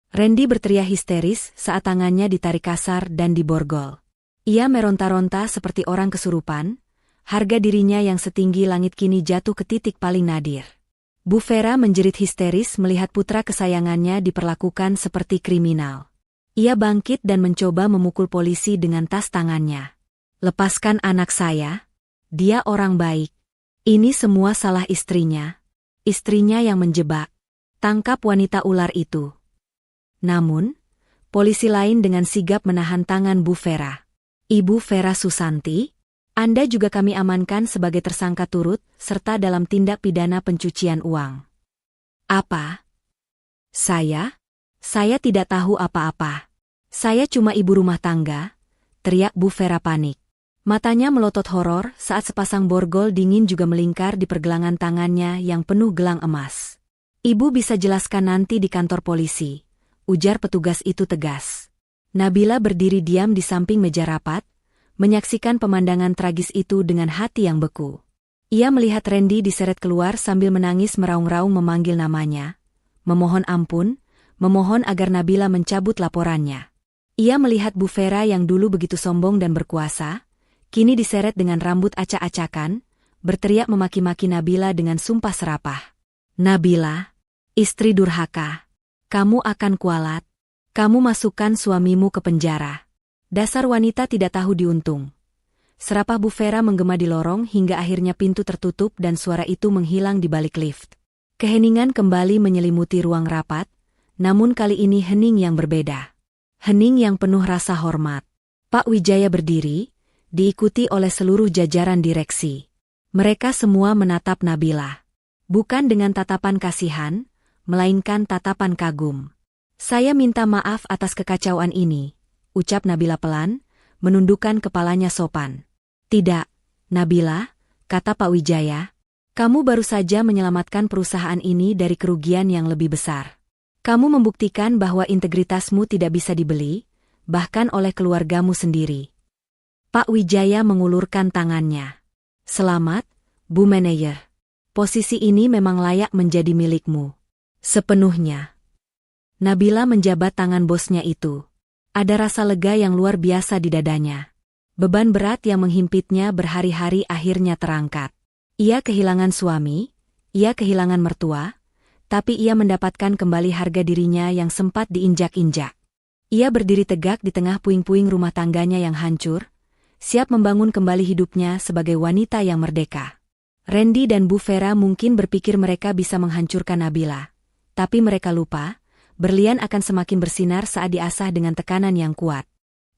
Randy berteriak histeris saat tangannya ditarik kasar dan diborgol. Ia meronta-ronta seperti orang kesurupan, harga dirinya yang setinggi langit kini jatuh ke titik paling nadir. Bu Vera menjerit histeris melihat putra kesayangannya diperlakukan seperti kriminal. Ia bangkit dan mencoba memukul polisi dengan tas tangannya. Lepaskan anak saya. Dia orang baik. Ini semua salah istrinya. Istrinya yang menjebak. Tangkap wanita ular itu. Namun, Polisi lain dengan sigap menahan tangan Bu Vera. Ibu Vera Susanti, Anda juga kami amankan sebagai tersangka turut serta dalam tindak pidana pencucian uang. Apa? Saya? Saya tidak tahu apa-apa. Saya cuma ibu rumah tangga, teriak Bu Vera panik. Matanya melotot horor saat sepasang borgol dingin juga melingkar di pergelangan tangannya yang penuh gelang emas. Ibu bisa jelaskan nanti di kantor polisi, ujar petugas itu tegas. Nabila berdiri diam di samping meja rapat, menyaksikan pemandangan tragis itu dengan hati yang beku. Ia melihat Randy diseret keluar sambil menangis meraung-raung memanggil namanya, memohon ampun, memohon agar Nabila mencabut laporannya. Ia melihat Bu Vera yang dulu begitu sombong dan berkuasa, kini diseret dengan rambut acak-acakan, berteriak memaki-maki Nabila dengan sumpah serapah. Nabila, istri durhaka, kamu akan kualat. Kamu masukkan suamimu ke penjara. Dasar wanita tidak tahu diuntung. Serapah Bu Vera menggema di lorong hingga akhirnya pintu tertutup dan suara itu menghilang di balik lift. Keheningan kembali menyelimuti ruang rapat, namun kali ini hening yang berbeda. Hening yang penuh rasa hormat. Pak Wijaya berdiri, diikuti oleh seluruh jajaran direksi. Mereka semua menatap Nabila. Bukan dengan tatapan kasihan, melainkan tatapan kagum. Saya minta maaf atas kekacauan ini, ucap Nabila pelan, menundukkan kepalanya sopan. Tidak, Nabila, kata Pak Wijaya, kamu baru saja menyelamatkan perusahaan ini dari kerugian yang lebih besar. Kamu membuktikan bahwa integritasmu tidak bisa dibeli, bahkan oleh keluargamu sendiri. Pak Wijaya mengulurkan tangannya. Selamat, Bu Manajer. Posisi ini memang layak menjadi milikmu. Sepenuhnya. Nabila menjabat tangan bosnya itu. Ada rasa lega yang luar biasa di dadanya. Beban berat yang menghimpitnya berhari-hari akhirnya terangkat. Ia kehilangan suami, ia kehilangan mertua, tapi ia mendapatkan kembali harga dirinya yang sempat diinjak-injak. Ia berdiri tegak di tengah puing-puing rumah tangganya yang hancur, siap membangun kembali hidupnya sebagai wanita yang merdeka. Randy dan Bu Vera mungkin berpikir mereka bisa menghancurkan Nabila, tapi mereka lupa, berlian akan semakin bersinar saat diasah dengan tekanan yang kuat.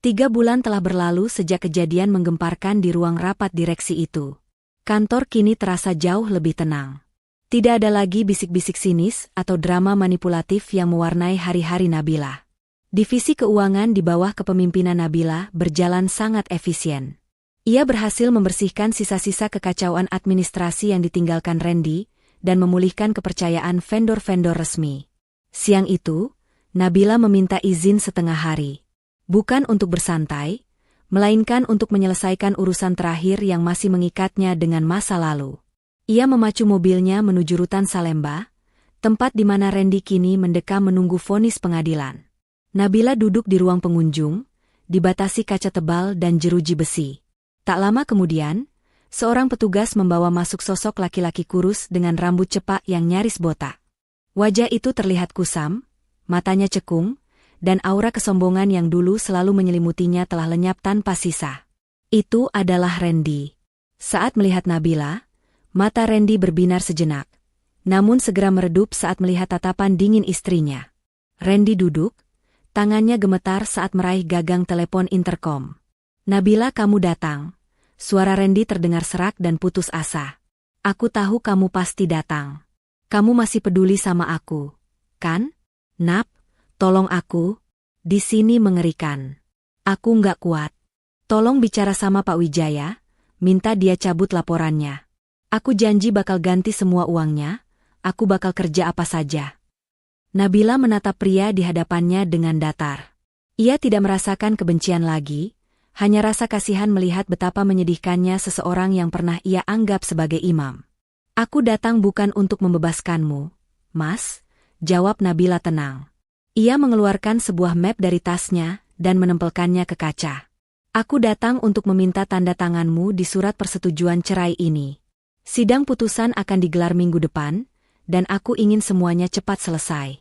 3 bulan telah berlalu sejak kejadian menggemparkan di ruang rapat direksi itu. Kantor kini terasa jauh lebih tenang. Tidak ada lagi bisik-bisik sinis atau drama manipulatif yang mewarnai hari-hari Nabila. Divisi keuangan di bawah kepemimpinan Nabila berjalan sangat efisien. Ia berhasil membersihkan sisa-sisa kekacauan administrasi yang ditinggalkan Randy dan memulihkan kepercayaan vendor-vendor resmi. Siang itu, Nabila meminta izin setengah hari. Bukan untuk bersantai, melainkan untuk menyelesaikan urusan terakhir yang masih mengikatnya dengan masa lalu. Ia memacu mobilnya menuju rutan Salemba, tempat di mana Randy kini mendekam menunggu vonis pengadilan. Nabila duduk di ruang pengunjung, dibatasi kaca tebal dan jeruji besi. Tak lama kemudian, seorang petugas membawa masuk sosok laki-laki kurus dengan rambut cepak yang nyaris botak. Wajah itu terlihat kusam, matanya cekung, dan aura kesombongan yang dulu selalu menyelimutinya telah lenyap tanpa sisa. Itu adalah Randy. Saat melihat Nabila, mata Randy berbinar sejenak, namun segera meredup saat melihat tatapan dingin istrinya. Randy duduk, tangannya gemetar saat meraih gagang telepon interkom. Nabila, kamu datang. Suara Randy terdengar serak dan putus asa. Aku tahu kamu pasti datang. Kamu masih peduli sama aku, kan? Nap, tolong aku. Di sini mengerikan. Aku nggak kuat. Tolong bicara sama Pak Wijaya, minta dia cabut laporannya. Aku janji bakal ganti semua uangnya, aku bakal kerja apa saja. Nabila menatap pria di hadapannya dengan datar. Ia tidak merasakan kebencian lagi, hanya rasa kasihan melihat betapa menyedihkannya seseorang yang pernah ia anggap sebagai imam. Aku datang bukan untuk membebaskanmu, Mas, jawab Nabila tenang. Ia mengeluarkan sebuah map dari tasnya dan menempelkannya ke kaca. Aku datang untuk meminta tanda tanganmu di surat persetujuan cerai ini. Sidang putusan akan digelar minggu depan, dan aku ingin semuanya cepat selesai.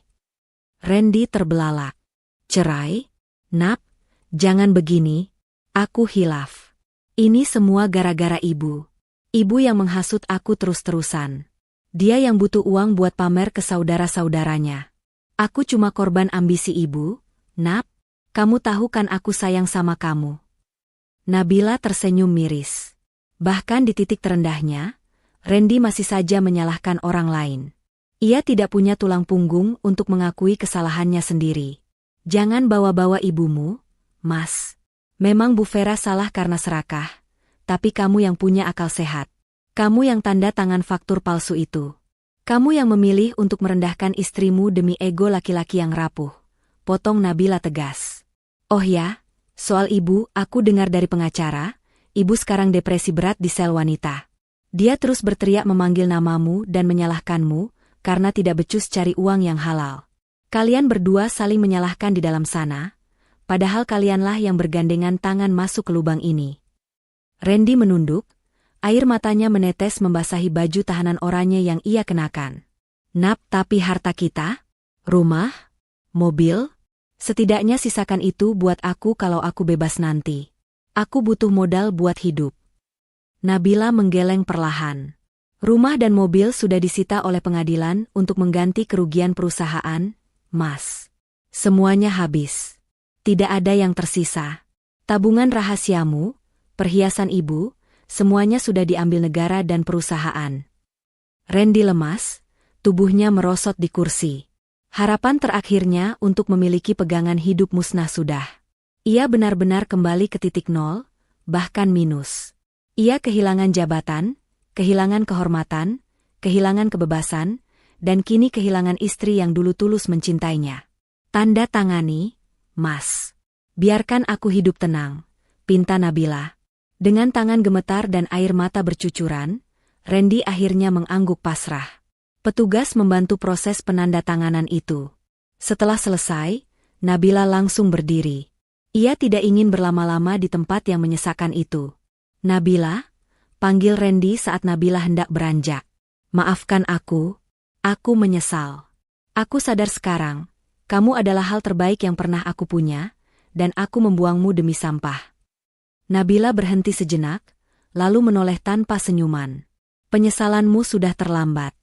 Randy terbelalak. Cerai? Nap, jangan begini. Aku hilaf. Ini semua gara-gara ibu. Ibu yang menghasut aku terus-terusan. Dia yang butuh uang buat pamer ke saudara-saudaranya. Aku cuma korban ambisi ibu, Nap, Kamu tahu kan aku sayang sama kamu. Nabila tersenyum miris. Bahkan di titik terendahnya, Randy masih saja menyalahkan orang lain. Ia tidak punya tulang punggung untuk mengakui kesalahannya sendiri. Jangan bawa-bawa ibumu, Mas. Memang Bu Vera salah karena serakah, tapi kamu yang punya akal sehat. Kamu yang tanda tangan faktur palsu itu. Kamu yang memilih untuk merendahkan istrimu demi ego laki-laki yang rapuh. Potong Nabila tegas. Oh ya, soal ibu, aku dengar dari pengacara, ibu sekarang depresi berat di sel wanita. Dia terus berteriak memanggil namamu dan menyalahkanmu, karena tidak becus cari uang yang halal. Kalian berdua saling menyalahkan di dalam sana, padahal kalianlah yang bergandengan tangan masuk ke lubang ini. Randy menunduk, air matanya menetes membasahi baju tahanan oranye yang ia kenakan. Nap, tapi harta kita? Rumah? Mobil? Setidaknya sisakan itu buat aku kalau aku bebas nanti. Aku butuh modal buat hidup. Nabila menggeleng perlahan. Rumah dan mobil sudah disita oleh pengadilan untuk mengganti kerugian perusahaan, Mas. Semuanya habis. Tidak ada yang tersisa. Tabungan rahasiamu, perhiasan ibu, semuanya sudah diambil negara dan perusahaan. Randy lemas, tubuhnya merosot di kursi. Harapan terakhirnya untuk memiliki pegangan hidup musnah sudah. Ia benar-benar kembali ke titik nol, bahkan minus. Ia kehilangan jabatan, kehilangan kehormatan, kehilangan kebebasan, dan kini kehilangan istri yang dulu tulus mencintainya. Tanda tangani, Mas. Biarkan aku hidup tenang, pinta Nabila. Dengan tangan gemetar dan air mata bercucuran, Randy akhirnya mengangguk pasrah. Petugas membantu proses penandatanganan itu. Setelah selesai, Nabila langsung berdiri. Ia tidak ingin berlama-lama di tempat yang menyesakan itu. Nabila, panggil Randy saat Nabila hendak beranjak. Maafkan aku menyesal. Aku sadar sekarang, kamu adalah hal terbaik yang pernah aku punya, dan aku membuangmu demi sampah. Nabila berhenti sejenak, lalu menoleh tanpa senyuman. Penyesalanmu sudah terlambat,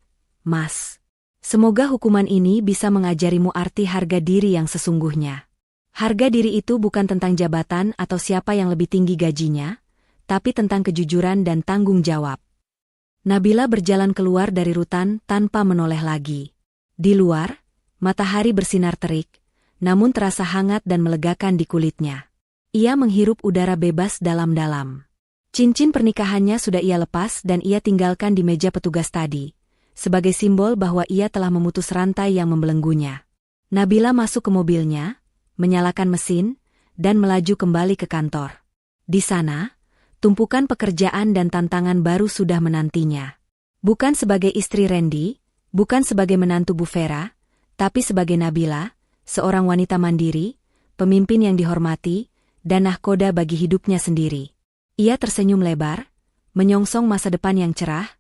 Mas. Semoga hukuman ini bisa mengajarimu arti harga diri yang sesungguhnya. Harga diri itu bukan tentang jabatan atau siapa yang lebih tinggi gajinya, tapi tentang kejujuran dan tanggung jawab. Nabila berjalan keluar dari rutan tanpa menoleh lagi. Di luar, matahari bersinar terik, namun terasa hangat dan melegakan di kulitnya. Ia menghirup udara bebas dalam-dalam. Cincin pernikahannya sudah ia lepas dan ia tinggalkan di meja petugas tadi, sebagai simbol bahwa ia telah memutus rantai yang membelenggunya. Nabila masuk ke mobilnya, menyalakan mesin, dan melaju kembali ke kantor. Di sana, tumpukan pekerjaan dan tantangan baru sudah menantinya. Bukan sebagai istri Randy, bukan sebagai menantu Bu Vera, tapi sebagai Nabila, seorang wanita mandiri, pemimpin yang dihormati, dan nahkoda bagi hidupnya sendiri. Ia tersenyum lebar, menyongsong masa depan yang cerah,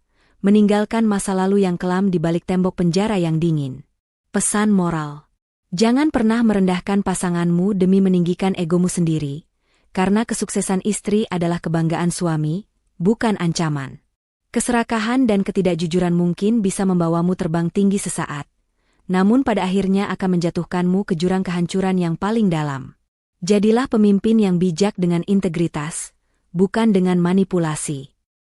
meninggalkan masa lalu yang kelam di balik tembok penjara yang dingin. Pesan moral. Jangan pernah merendahkan pasanganmu demi meninggikan egomu sendiri, karena kesuksesan istri adalah kebanggaan suami, bukan ancaman. Keserakahan dan ketidakjujuran mungkin bisa membawamu terbang tinggi sesaat, namun pada akhirnya akan menjatuhkanmu ke jurang kehancuran yang paling dalam. Jadilah pemimpin yang bijak dengan integritas, bukan dengan manipulasi.